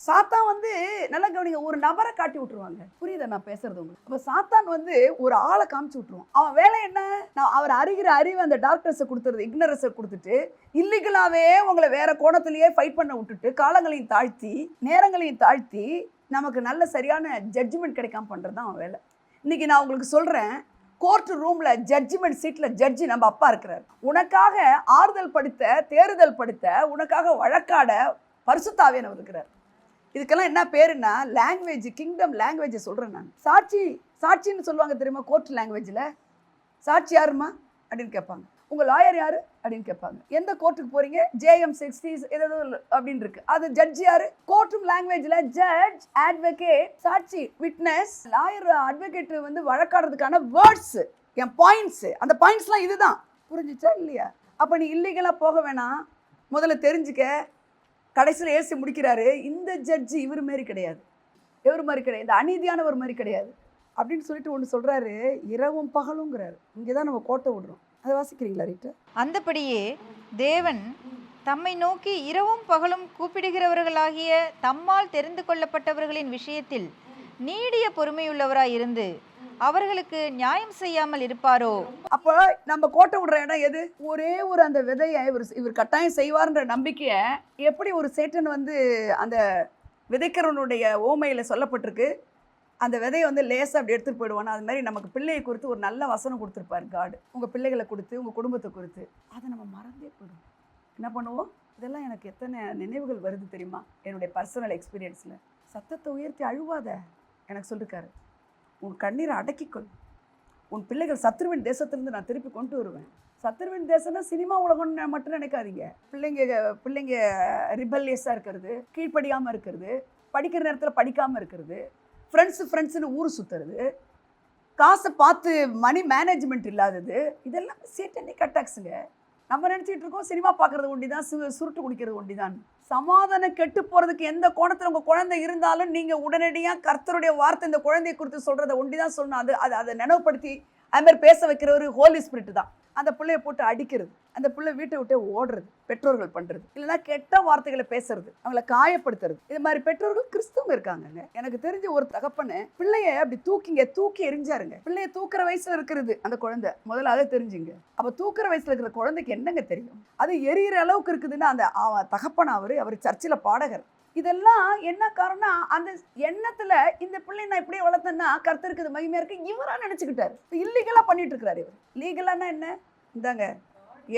சாத்தான் வந்து நல்லா கவனிங்க, ஒரு நபரை காட்டி விட்டுருவாங்க. புரியுதா நான் பேசுறது உங்களுக்கு? அப்ப சாத்தான் வந்து ஒரு ஆளை காமிச்சு விட்டுருவான். அவன் வேலை என்ன? நான் அவர் அறிகிற அறிவு அந்த டாக்டர்ஸை கொடுத்துறது, இக்னரஸை கொடுத்துட்டு இல்லீகலாவே உங்களை வேற கோணத்திலேயே ஃபைட் பண்ண விட்டுட்டு காலங்களையும் தாழ்த்தி நேரங்களையும் தாழ்த்தி நமக்கு நல்ல சரியான ஜட்ஜ்மெண்ட் கிடைக்காம பண்றது தான் அவன் வேலை. இன்னைக்கு நான் உங்களுக்கு சொல்றேன், கோர்ட் ரூம்ல ஜட்ஜ்மெண்ட் சீட்ல ஜட்ஜி நம்ம அப்பா இருக்கிறார். உனக்காக ஆறுதல் படுத்த, தேறுதல் படுத்த, உனக்காக வழக்காட பரிசுத்த ஆவியானவர் இருக்கிறார். இதுக்கெல்லாம் என்ன பேருன்னா லாங்குவேஜ், கிங்டம் லாங்குவேஜ் சொல்கிறேன் நான். சாட்சின்னு சொல்லுவாங்க தெரியுமா? கோர்ட் லாங்குவேஜில் சாட்சி யாருமா அப்படின்னு கேட்பாங்க. உங்கள் லாயர் யார் அப்படின்னு கேட்பாங்க. எந்த கோர்ட்டுக்கு போகிறீங்க? JM 60 ஏதோ அப்படின்னு இருக்கு. அது ஜட்ஜ் யார்? கோர்ட்டும் லாங்குவேஜில் ஜட்ஜ், அட்வொகேட், சாட்சி, விட்னஸ். லாயர், அட்வொகேட் வந்து வழக்காடுறதுக்கான வேர்ட்ஸ், என் பாயிண்ட்ஸ். அந்த பாயிண்ட்ஸ்லாம் இதுதான். புரிஞ்சிச்சா இல்லையா? அப்போ நீ இல்லீகலாக போக வேணாம், முதல்ல தெரிஞ்சுக்க. கடைசியில் ஏசி முடிக்கிறாரு, இந்த ஜட்ஜி இவர் மாரி கிடையாது, இவர் மாதிரி கிடையாது, இந்த அநீதியானவர் மாதிரி கிடையாது அப்படின்னு சொல்லிட்டு ஒன்று சொல்கிறாரு. இரவும் பகலுங்கிறாரு. இங்கே தான் நம்ம கோட்டை விடுறோம். அதை வாசிக்கிறீங்களா ரீட்டா? அந்தபடியே தேவன் தம்மை நோக்கி இரவும் பகலும் கூப்பிடுகிறவர்களாகிய தம்மால் தெரிந்து கொள்ளப்பட்டவர்களின் விஷயத்தில் நீடிய பொறுமையுள்ளவராய் இருந்து அவர்களுக்கு நியாயம் செய்யாமல் இருப்பாரோ? அப்போ நம்ம கோட்டை விடுற இடம் எது? ஒரே ஒரு அந்த விதையை இவர் கட்டாயம் செய்வார்ன்ற நம்பிக்கையை எப்படி ஒரு சேட்டன் வந்து அந்த விதைக்கிறவனுடைய ஓமையில் சொல்லப்பட்டிருக்கு, அந்த விதையை வந்து லேசாக அப்படி எடுத்துகிட்டு போயிடுவானா, அது மாதிரி நமக்கு பிள்ளையை குறித்து ஒரு நல்ல வசனம் கொடுத்துருப்பார் காடு. உங்கள் பிள்ளைகளை கொடுத்து, உங்கள் குடும்பத்தை குறித்து. அதை நம்ம மறந்தே போயிடுவோம். என்ன பண்ணுவோம்? இதெல்லாம் எனக்கு எத்தனை நினைவுகள் வருது தெரியுமா? என்னுடைய பர்சனல் எக்ஸ்பீரியன்ஸில். சத்தத்தை உயர்த்தி அழுவாத எனக்கு சொல்லிருக்காரு. உன் கண்ணீரை அடக்கிக்கொள். உன் பிள்ளைகள் சத்ருவின் தேசத்திலிருந்து நான் திருப்பி கொண்டு வருவேன். சத்ருவின் தேசம்னா சினிமா உலகம் மட்டும் நினைக்காதீங்க. பிள்ளைங்க ரிபல்லியஸாக இருக்கிறது, கீழ்ப்படியாமல் இருக்கிறது, படிக்கிற நேரத்தில் படிக்காமல் இருக்கிறது, ஃப்ரெண்ட்ஸுன்னு ஊர் சுற்றுறது, காசை பார்த்து மணி மேனேஜ்மெண்ட் இல்லாதது, இதெல்லாம் சேட்டனிக் அட்டாக்ஸுங்க. நம்ம நினச்சிட்டு இருக்கோம் சினிமா பார்க்குறது ஒண்டி தான், சுருட்டு குடிக்கிறது ஒண்டி தான். சமாதானம் கெட்டு போகிறதுக்கு எந்த கோணத்தில் உங்கள் குழந்தை இருந்தாலும் நீங்கள் உடனடியாக கர்த்தருடைய வார்த்தை இந்த குழந்தையை குறித்து சொல்கிறத ஒண்டி தான் சொல்லணும். அதை நினைவுபடுத்தி அது மாதிரி பேச வைக்கிறவர் ஹோலி ஸ்பிரிட் தான். அந்த பிள்ளைய போட்டு அடிக்கிறது, அந்த பிள்ளை வீட்டை விட்டே ஓடுறது பெற்றோர்கள் பண்ணுறது, இல்லைன்னா கெட்ட வார்த்தைகளை பேசுறது, அவங்கள காயப்படுத்துறது. இது மாதிரி பெற்றோர்கள் கிறிஸ்தவங்க இருக்காங்க. எனக்கு தெரிஞ்ச ஒரு தகப்பனை பிள்ளைய அப்படி தூக்கி எரிஞ்சாருங்க. பிள்ளைய தூக்குற வயசுல இருக்கிறது அந்த குழந்தை. முதல்ல அதை தெரிஞ்சுங்க. அப்போ தூக்குற வயசுல இருக்கிற குழந்தைக்கு என்னங்க தெரியும்? அது எரியிற அளவுக்கு இருக்குதுன்னா அந்த தகப்பன் அவர் சர்ச்சில் பாடகர். இதெல்லாம் என்ன காரணம்? அந்த எண்ணத்துல இந்த பிள்ளை நான் இப்படியே வளர்த்தேன்னா கர்த்தருக்கு இது மகிமையா இருக்கு இவரா நினைச்சுக்கிட்டாரு. இல்லீகலா பண்ணிட்டு இருக்கிறாரு இவர். லீகலானா என்ன? இந்தாங்க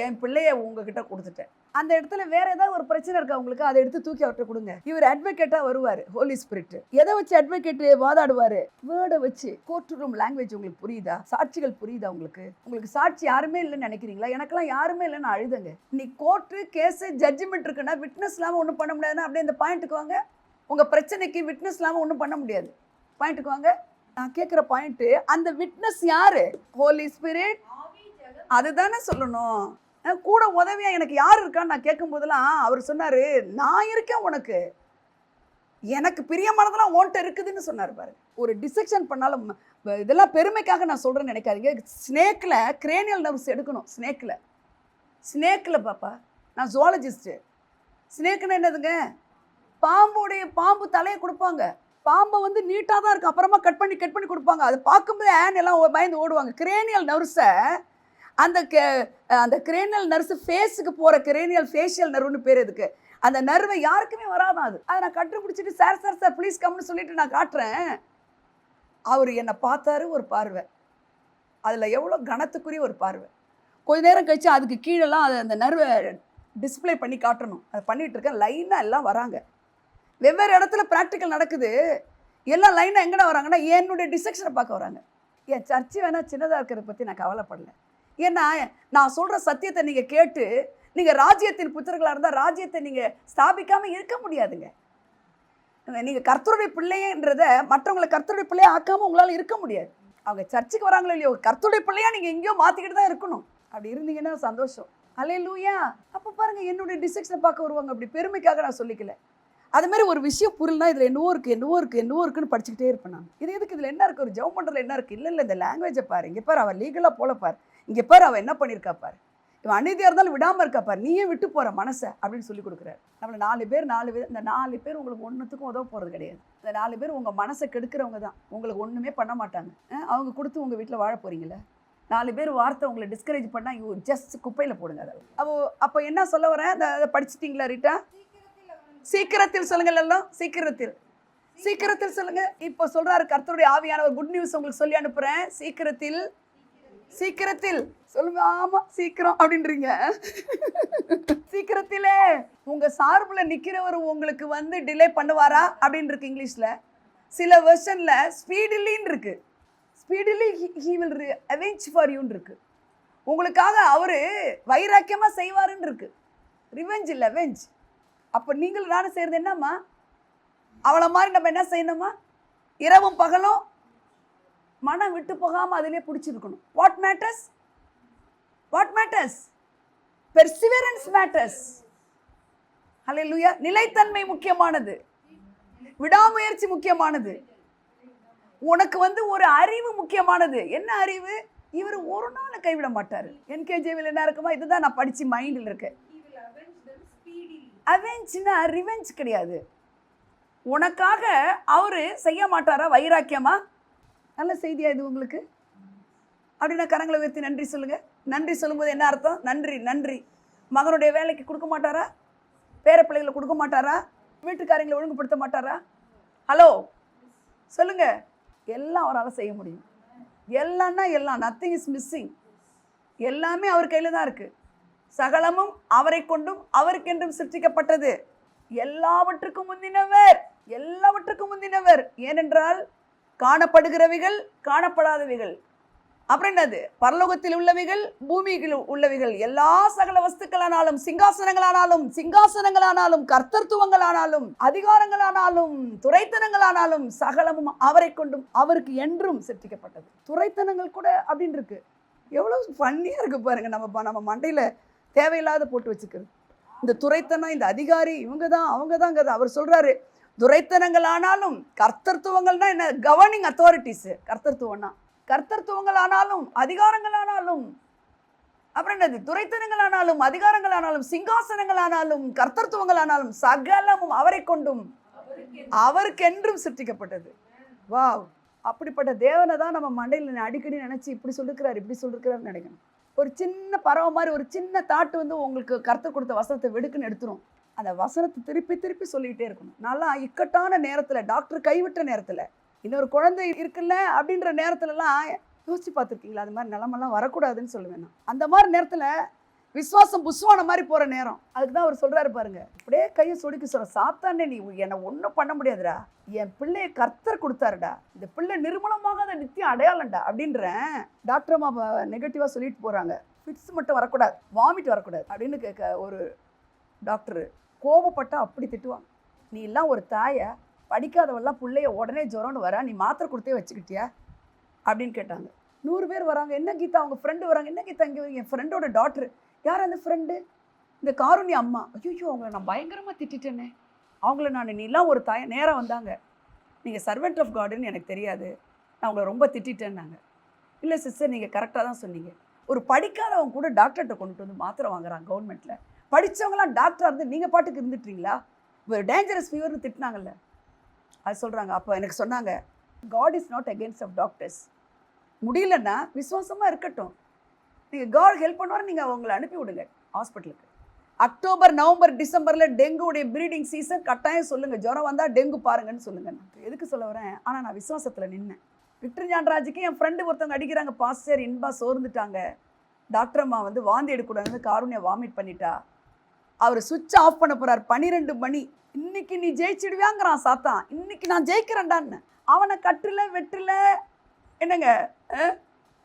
என் பிள்ளைய உங்ககிட்ட கொடுத்துட்டேன். அந்த இடத்துல வேற ஏதாவது ஒரு பிரச்சனை இருக்கா உங்களுக்கு, அதை எடுத்து தூக்கி அவர்கிட்ட கொடுங்க. இவர் அட்வொகேட்டா வருவாரு. ஹோலி ஸ்பிரிட் எதை வச்சு அட்வொகேட் வாதாடுவாரு? வேர்டை வச்சு. கோர்ட் ரூம் லாங்குவேஜ் உங்களுக்கு புரியுதா? சாட்சிகள் புரியுதா உங்களுக்கு சாட்சி யாருமே இல்லைன்னு நினைக்கிறீங்களா? எனக்கெல்லாம் யாருமே இல்லைன்னு அழுதுங்க. நீ கோர்ட்டு கேஸு ஜட்ஜ்மெண்ட் இருக்குன்னா விட்னஸ் இல்லாமல் ஒன்றும் பண்ண முடியாதுன்னா அப்படியே இந்த பாயிண்ட்டுக்கு வாங்க. உங்க பிரச்சனைக்கு விட்னஸ் இல்லாமல் ஒன்றும் பண்ண முடியாது. பாயிண்ட்டுக்கு வாங்க. நான் கேட்குற பாயிண்ட், அந்த விட்னஸ் யாரு? ஹோலி ஸ்பிரிட். அதுதானே சொல்லணும். கூட உதவியா எனக்கு யார் இருக்கான்னு நான் கேட்கும் போதெல்லாம் அவர் சொன்னாரு, நான் இருக்கேன் உனக்கு, எனக்கு பிரியமானதெல்லாம் ஓன்ட்ட இருக்குதுன்னு சொன்னார் பாரு. ஒரு டிசெக்ஷன் பண்ணாலும் இதெல்லாம் பெருமைக்காக நான் சொல்றேன்னு நினைக்காதீங்க. ஸ்னேக்ல கிரேனியல் நர்வ்ஸ் எடுக்கணும். ஸ்னேக்ல பாப்பா, நான் ஜுவாலஜிஸ்ட். ஸ்னேக்னா என்னதுங்க? பாம்பு தலையை கொடுப்பாங்க. பாம்பை வந்து நீட்டாக தான் இருக்கும், அப்புறமா கட் பண்ணி கொடுப்பாங்க. அதை பார்க்கும்போது ஆன் எல்லாம் பயந்து ஓடுவாங்க. கிரேனியல் நர்வ்ஸை அந்த கிரேனியல் நர்ஸ் ஃபேஸுக்கு போகிற கிரேனியல் ஃபேஷியல் நர்வ்னு பேர். இதுக்கு அந்த நர்வை யாருக்குமே வராதான். அதை நான் கண்டுபிடிச்சிட்டு சார் ப்ளீஸ் கம்னு சொல்லிட்டு நான் காட்டுறேன். அவர் என்னை பார்த்தாரு ஒரு பார்வை, அதில் எவ்வளோ கனத்துக்குரிய ஒரு பார்வை. கொஞ்ச நேரம் கழிச்சு அதுக்கு கீழெல்லாம் அந்த நர்வை டிஸ்ப்ளே பண்ணி காட்டணும். அதை பண்ணிகிட்டு இருக்கேன். லைனாக எல்லாம் வராங்க. வெவ்வேறு இடத்துல ப்ராக்டிக்கல் நடக்குது. எல்லாம் லைனாக எங்கடா வராங்கன்னா என்னுடைய டிசெக்ஷனை பார்க்க வராங்க. என் சர்ச்சு வேணால் சின்னதாக இருக்கிறத பற்றி நான் கவலைப்படலை. ஏன்னா நான் சொல்கிற சத்தியத்தை நீங்கள் கேட்டு நீங்கள் ராஜ்யத்தின் புத்திரர்களாக இருந்தால் ராஜ்யத்தை நீங்கள் ஸ்தாபிக்காமல் இருக்க முடியாதுங்க. நீங்கள் கர்த்தருடைய பிள்ளைன்றதை மற்றவங்களை கர்த்தருடைய பிள்ளையை ஆக்காமல் உங்களால் இருக்க முடியாது. அவங்க சர்ச்சுக்கு வராங்களோ இல்லையோ, கர்த்தருடைய பிள்ளையாக நீங்கள் எங்கேயோ மாற்றிக்கிட்டு தான் இருக்கணும். அப்படி இருந்தீங்கன்னா சந்தோஷம். அல்லேலூயா. அப்போ பாருங்கள், என்னுடைய டிசெக்ஷனை பார்க்க வருவாங்க. அப்படி பெருமைக்காக நான் சொல்லிக்கல. அதுமாதிரி ஒரு விஷயம் புரியலனா இதில் என்னவோ இருக்குன்னு படிச்சுக்கிட்டே இருப்பேன் நான். இது எதுக்கு, இதில் என்ன இருக்குது, ஒரு ஜெபம் பண்ணுறதுல என்ன இருக்குது? இல்லை இந்த லாங்குவேஜை பாரு, இங்கே பாரு அவள் லீகலாக போல பாரு, இங்கே பாரு அவள் என்ன பண்ணியிருக்கா பாரு, இவன் அநீதியாக இருந்தாலும் விடாமல் இருக்கா பாரு, நீயே விட்டு போகிற மனசை அப்படின்னு சொல்லி கொடுக்குறாரு. நம்மளை 4 பேர் இந்த 4 பேர் உங்களுக்கு ஒன்றுத்துக்கும் உதவ போகிறது கிடையாது. இந்த 4 பேர் உங்கள் மனசை கெடுக்கிறவங்க தான். உங்களுக்கு ஒன்றுமே பண்ண மாட்டாங்க. அவங்க கொடுத்து உங்கள் வீட்டில் வாழ போகிறீங்களே. 4 பேர் வார்த்தை உங்களை டிஸ்கரேஜ் பண்ணால் யூ ஜஸ்ட் குப்பையில் போடுங்க. அதை அப்போ என்ன சொல்ல வரேன், அதை படிச்சிட்டிங்களா ரீட்டா? சீக்கிரத்தில் சொல்லுங்கள், எல்லாம் சீக்கிரத்தில் சொல்லுங்க. இப்போ சொல்றாரு கர்த்தருடைய ஆவியானவர், குட் நியூஸ் உங்களுக்கு சொல்லி அனுப்புறேன். சீக்கிரத்தில் சொல்லுங்க. ஆமா சீக்கிரம் அப்படின்றீங்க. சீக்கிரத்திலே உங்க சார்புல நிக்கிறவர் உங்களுக்கு வந்து டிலே பண்ணுவாரா அப்படின்னு இருக்கு இங்கிலீஷ்ல. சில வெர்ஷன்ல ஸ்பீடிலின்னு இருக்கு. ஸ்பீடிலி he will avenge for you இருக்கு. உங்களுக்காக அவரு வைராக்கியமா செய்வாருன்னு இருக்கு. ரிவெஞ்ச் இல்ல வெஞ்ச். அப்போ நீங்களும் நானும் செய்கிறது என்னம்மா, அவளை மாதிரி நம்ம என்ன செய்யணுமா, இரவும் பகலும் மனம் விட்டு போகாமல் அதிலே பிடிச்சிருக்கணும். What matters perseverance matters. Hallelujah. நிலைத்தன்மை முக்கியமானது, விடாமுயற்சி முக்கியமானது. உனக்கு வந்து ஒரு அறிவு முக்கியமானது. என்ன அறிவு? இவர் ஒரு நாள் கைவிட மாட்டார். என்கேஜேவில் என்ன இருக்குமா, இதுதான் நான் படித்து மைண்டில் இருக்கேன். அவெஞ்ச்னா ரிவெஞ்ச் கிடையாது. உனக்காக அவரு செய்ய மாட்டாரா வைராக்கியமா? நல்ல செய்தியா இது உங்களுக்கு? அப்படின்னா கரங்களை உயர்த்தி நன்றி சொல்லுங்க. நன்றி சொல்லும்போது என்ன அர்த்தம்? நன்றி. மகனுடைய வேலைக்கு கொடுக்க மாட்டாரா? பேர பிள்ளைகளை கொடுக்க மாட்டாரா? வீட்டுக்காரங்களை ஒழுங்குபடுத்த மாட்டாரா? ஹலோ சொல்லுங்க. எல்லாம் அவரால் செய்ய முடியும். எல்லாம்னா எல்லாம், நத்திங் இஸ் மிஸ்ஸிங். எல்லாமே அவர் கையில் தான் இருக்குது. சகலமும் அவரை கொண்டும் அவருக்கென்றும் சிருஷ்டிக்கப்பட்டது. எல்லாவற்றுக்கும் முந்தினவர். ஏனென்றால் காணப்படுகிறவைகள், காணப்படாதவைகள், அப்புறம் என்னது, பரலோகத்தில் உள்ளவைகள், பூமியில் உள்ளவைகள், எல்லா சகல வஸ்துக்களானாலும், சிங்காசனங்களானாலும், கர்த்தத்துவங்களானாலும், அதிகாரங்களானாலும், துரைத்தனங்களானாலும் சகலமும் அவரை கொண்டும் அவருக்கு என்றும் சிருஷ்டிக்கப்பட்டது. துரைத்தனங்கள் கூட அப்படின்னு இருக்கு. எவ்வளவு ஃபன்னியா இருக்கு பாருங்க. நம்ம மண்டையில தேவையில்லாத போட்டு வச்சுக்கிறது. இந்த துரைத்தனம், இந்த அதிகாரி, இவங்க தான். அவர் சொல்றாரு, துரைத்தனங்கள் ஆனாலும் கர்த்தத்துவங்கள்னா என்ன, கவர்னிங் அத்தாரிட்டிஸ். கர்த்தத்துவங்கள் ஆனாலும் அதிகாரங்கள் ஆனாலும், அப்புறம் என்னது, துரைத்தனங்கள் ஆனாலும் அதிகாரங்கள் ஆனாலும், சிங்காசனங்கள் ஆனாலும், கர்த்தத்துவங்கள் ஆனாலும் சகலமும் அவரை கொண்டும் அவருக்கென்றும் சிருஷ்டிக்கப்பட்டது. வாவ். அப்படிப்பட்ட தேவனை தான் நம்ம மண்டையில் அடிக்கடி நினச்சி இப்படி சொல்லிருக்கிறாருன்னு நினைக்கணும். ஒரு சின்ன பறவை மாதிரி ஒரு சின்ன தாட்டு வந்து உங்களுக்கு கர்த்தர் கொடுத்த வசனத்தை வெடுக்குன்னு எடுத்துரும். அந்த வசனத்தை திருப்பி சொல்லிக்கிட்டே இருக்கணும். நல்லா இக்கட்டான நேரத்தில், டாக்டர் கைவிட்ட நேரத்தில், இன்னொரு குழந்தை இருக்குல்ல அப்படின்ற நேரத்துலலாம் யோசிச்சு பார்த்துருக்கீங்களா? அது மாதிரி நிலமெல்லாம் வரக்கூடாதுன்னு சொல்லுவேன் நான். அந்த மாதிரி நேரத்தில் விசுவாசம் புஸ்வான மாதிரி போகிற நேரம். அதுக்கு தான் அவர் சொல்கிறாரு பாருங்க, அப்படியே கையை சொடுக்கி சொல்ற, சாத்தானே நீ என்னை ஒன்றும் பண்ண முடியாதுடா, என் பிள்ளையை கர்த்தர் கொடுத்தாருடா, இந்த பிள்ளை நிர்மூலமாக அதை நித்தியம் அடையாளம்டா அப்படின்றேன். டாக்டர் அம்மா நெகட்டிவாக சொல்லிட்டு போகிறாங்க. ஃபிட்ஸ் மட்டும் வரக்கூடாது, வாமிட் வரக்கூடாது அப்படின்னு கேட்க ஒரு டாக்டரு கோபப்பட்டா அப்படி திட்டுவாங்க. நீ எல்லாம் ஒரு தாயை, படிக்காதவெல்லாம் பிள்ளைய உடனே ஜுரம்னு வர, நீ மாத்திரை கொடுத்தே வச்சுக்கிட்டியா அப்படின்னு கேட்டாங்க. 100 பேர் வராங்க. என்ன கீதா, அவங்க ஃப்ரெண்டு வராங்க. என்ன கீதா இங்கே என் ஃப்ரெண்டோட டாக்டர். யார் அந்த ஃப்ரெண்டு? இந்த காருண்யா அம்மா. ஐயோ அவங்கள நான் பயங்கரமாக திட்டேனே, அவங்கள நீலாம் ஒரு தாய். நேராக வந்தாங்க, நீங்கள் சர்வெண்ட் ஆஃப் காடுன்னு எனக்கு தெரியாது, நான் உங்களை ரொம்ப திட்டேன்னாங்க. இல்லை சிஸ்டர் நீங்கள் கரெக்டாக தான் சொன்னீங்க. ஒரு படிக்காதவங்க கூட டாக்டர்கிட்ட கொண்டுட்டு வந்து மாத்திரை வாங்குறாங்க கவர்மெண்ட்டில். படித்தவங்களாம் டாக்டராக இருந்து நீங்கள் பாட்டுக்கு இருந்துட்டீங்களா? ஒரு டேஞ்சரஸ் ஃபீவர்னு திட்டினாங்கல்ல, அது சொல்கிறாங்க. அப்போ எனக்கு சொன்னாங்க, God is not against of doctors. முடியலன்னா விசுவாசமாக இருக்கட்டும், நீங்கள் காட் ஹெல்ப் பண்ணுவார், நீங்கள் அவங்களை அனுப்பி விடுங்க ஹாஸ்பிட்டலுக்கு. அக்டோபர், நவம்பர், டிசம்பரில் டெங்குடைய ப்ரீடிங் சீசன். கட்டாயம் சொல்லுங்கள், ஜுரம் வந்தால் டெங்கு பாருங்கன்னு சொல்லுங்கள். நான் எதுக்கு சொல்ல வரேன், ஆனால் நான் விசுவாசத்தில் நின்னேன். விக்டர் ஞானராஜுக்கு என் ஃப்ரெண்டு ஒருத்தவங்க அடிக்கிறாங்க, பாஸ்டர் இன்பா சோர்ந்துட்டாங்க, டாக்டர் அம்மா வந்து வாந்தி எடுக்கூடாதுன்னு காருண்யா வாமிட் பண்ணிட்டா, அவர் சுவிட்ச் ஆஃப் பண்ண போறார் 12 மணி. இன்னைக்கு நீ ஜெயிச்சிடுவியாங்கிறான் சாத்தான். இன்னைக்கு நான் ஜெயிக்கிறேன்டான்னு. அவனை கட்டுல வெட்டுல என்னங்க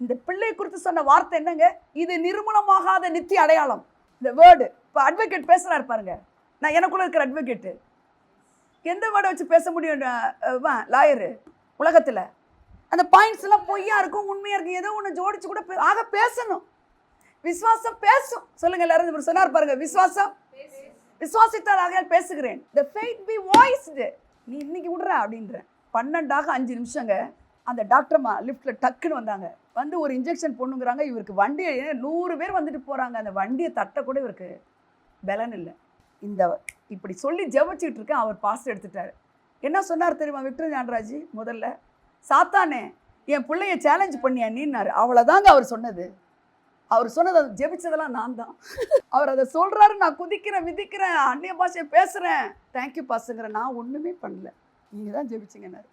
இந்த பிள்ளை குறித்து சொன்ன வார்த்தை என்னங்க? இது நிர்மூலமாகாத நித்திய அடையாளம். இந்த வேர்டு இப்போ அட்வொகேட் பேசுறாரு பாருங்க. நான் எனக்குள்ள இருக்கிற அட்வொகேட்டு எந்த வேர்டை வச்சு பேச முடியும் லாயரு உலகத்தில்? அந்த பாயிண்ட்ஸ் எல்லாம் பொய்யா இருக்கும், உண்மையா இருக்கும். ஏதோ ஒன்று ஜோடிச்சு கூட ஆக பேசணும். விசுவாசம் பேசும். சொல்லுங்க எல்லாரும் சொன்னார் பாருங்க, விசுவாசம் விசுவாசித்தால் ஆகையால் பேசுகிறேன். the faith be voiced. நீ இன்னைக்கு விடுற அப்படின்ற 12 5 நிமிஷங்க. அந்த டாக்டர்மா லிஃப்ட்ல டக்குன்னு வந்தாங்க. வந்து ஒரு இன்ஜெக்ஷன் போடணுங்கிறாங்க. இவருக்கு வண்டியை 100 பேர் வந்துட்டு போறாங்க. அந்த வண்டியை தட்ட கூட இவருக்கு பலன் இல்லை. இந்த இப்படி சொல்லி ஜெபிச்சுட்டு இருக்கேன். அவர் பாஸ் எடுத்துட்டாரு. என்ன சொன்னார் தெரியுமா விக்டர் ஞானராஜ்? முதல்ல சாத்தானே என் பிள்ளைய சேலஞ்ச் பண்ணியா நீன்னாரு. அவ்வளோதாங்க அவர் சொன்னது. அவர் சொன்னது அது ஜெபிச்சதெல்லாம் நான் தான். அவர் அதை சொல்கிறாரு, நான் குதிக்கிறேன் மிதிக்கிறேன் அந்நிய பாஷையை பேசுகிறேன். தேங்க்யூ பாஸுங்கிற நான் ஒன்றுமே பண்ணல, நீங்கள் தான் ஜெபிச்சிங்கன்னாரு.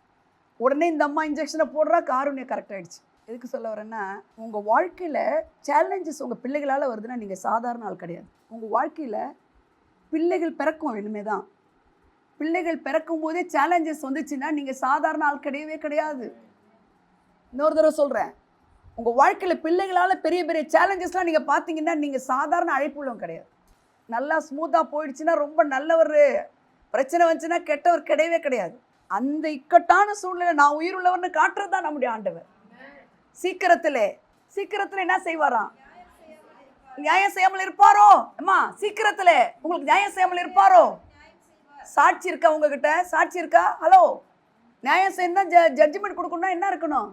உடனே இந்த அம்மா இன்ஜெக்ஷனை போடுறா, காருண்யம் கரெக்டாகிடுச்சு. எதுக்கு சொல்ல வரேன்னா, உங்கள் வாழ்க்கையில் சேலஞ்சஸ் உங்கள் பிள்ளைகளால் வருதுன்னா நீங்கள் சாதாரண ஆள் கிடையாது. உங்கள் வாழ்க்கையில் பிள்ளைகள் பிறக்கும் இனிமே தான். பிள்ளைகள் பிறக்கும் போதே சேலஞ்சஸ் வந்துச்சுன்னா நீங்கள் சாதாரண ஆள் கிடையவே கிடையாது. இன்னொரு தடவை சொல்கிறேன், உங்கள் வாழ்க்கையில் பிள்ளைகளால் பெரிய பெரிய சேலஞ்சஸ்லாம் நீங்கள் பார்த்தீங்கன்னா நீங்கள் சாதாரண அழைப்புள்ளவங்க கிடையாது. நல்லா ஸ்மூத்தாக போயிடுச்சுன்னா ரொம்ப நல்லவர், பிரச்சனை வந்துச்சுன்னா கெட்டவர் கிடையவே கிடையாது. அந்த இக்கட்டான சூழ்நிலை நான் உயிர் உள்ளவர்னு காட்டுறது தான் நம்முடைய ஆண்டவர். சீக்கிரத்தில் என்ன செய்வாராம்? நியாயம் செய்யாமல் இருப்பாரோ? அம்மா சீக்கிரத்தில் உங்களுக்கு நியாயம் செய்யாமல் இருப்பாரோ? சாட்சி இருக்கா உங்ககிட்ட? சாட்சி இருக்கா? ஹலோ, நியாயம் செய்யணும் ஜட்ஜ்மெண்ட் கொடுக்கணும்னா என்ன இருக்கணும்?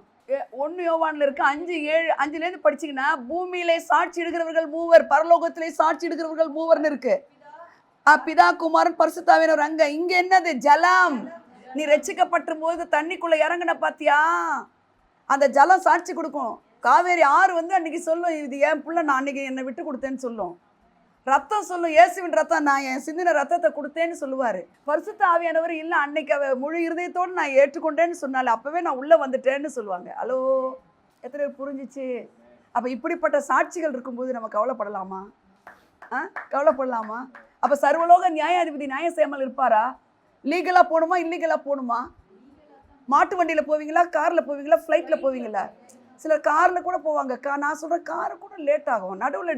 1 யோவான்ல இருக்கு 5:7 படிச்சீங்கன்னா, பூமியிலே சாட்சி இடுகிறவர்கள் 3, பரலோகத்திலே சாட்சி இடுகிறவர்கள் 3 இருக்கு. பிதா குமாரன் பரிசுத்தாவியானவர். அங்க இங்க என்னது? ஜலம். நீ ரட்சிக்கப்பட்ட போது தண்ணிக்குள்ள இறங்கின பாத்தியா, அந்த ஜலம் சாட்சி கொடுக்கும். காவேரி ஆறு வந்து அன்னைக்கு சொல்லும், இது என் பிள்ளை, நான் அன்னைக்கு என்னை விட்டு கொடுத்தேன்னு சொல்லும். ரத்தம் சொல்லும், இயேசுவின் ரத்தம், நான் என் சிந்தின ரத்தத்தை கொடுத்தேன்னு சொல்லுவார். பரிசுத்த ஆவியானவர் இல்லை, அன்னைக்கு அவ முழு இருதயத்தோடு நான் ஏற்றுக்கொண்டேன்னு சொன்னால அப்போவே நான் உள்ளே வந்துட்டேன்னு சொல்லுவாங்க. ஹலோ, எத்தனை பேர் புரிஞ்சிச்சு? அப்போ இப்படிப்பட்ட சாட்சிகள் இருக்கும்போது நம்ம கவலைப்படலாமா? கவலைப்படலாமா? அப்போ சர்வலோக நியாயாதிபதி நியாயம் செய்யாமல் இருப்பாரா? லீகலாக போகணுமா இல்லீகலாக போகணுமா? மாட்டு வண்டியில் போவீங்களா, காரில் போவீங்களா, ஃப்ளைட்டில் போவீங்களா? சிலர் காரில் கூட போவாங்க. நான் சொல்கிறேன், காரு கூட லேட் ஆகும், நடுவில்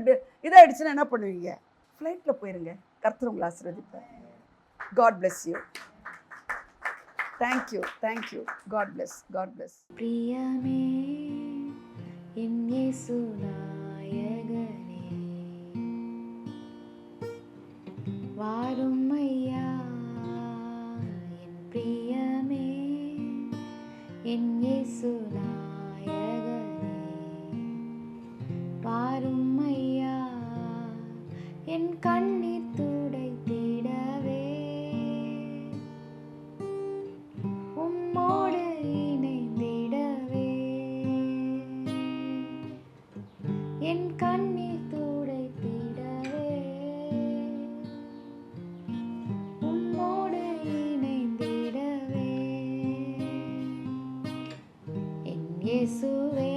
இதாகிடுச்சுன்னா என்ன பண்ணுவீங்க? ஃப்ளைட்டில் போயிருங்க. கர்த்தர் உங்களை ஆசீர்வதிப்பார். God bless you. Thank you. God bless. பிரியமே என் இயேசு நாயகனே, வாரும் ஐயா என் பிரியமே என் இயேசு நாயகனே, வாரும் ஐயா என் கண்ணீர் துடைத்திடவே, உம்மோடு இணைந்திடவே, என் கண்ணீர் துடைத்திடவே, உம்மோடு இணைந்திடவே, என் இயேசுவே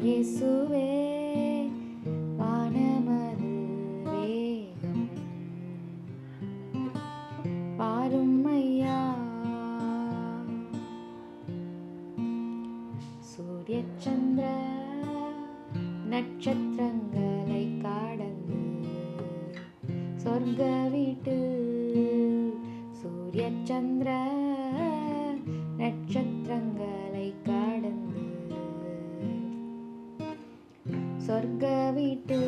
இயேசுவே வானமது வேகம், பாரும் ஐயா. சூரிய சந்திர நட்சத்திரங்களை கடந்து சொர்க்க வீட்டு, சூரிய சந்திர நட்சத்திரங்களை கடந்து சொர்க்க வீட்டு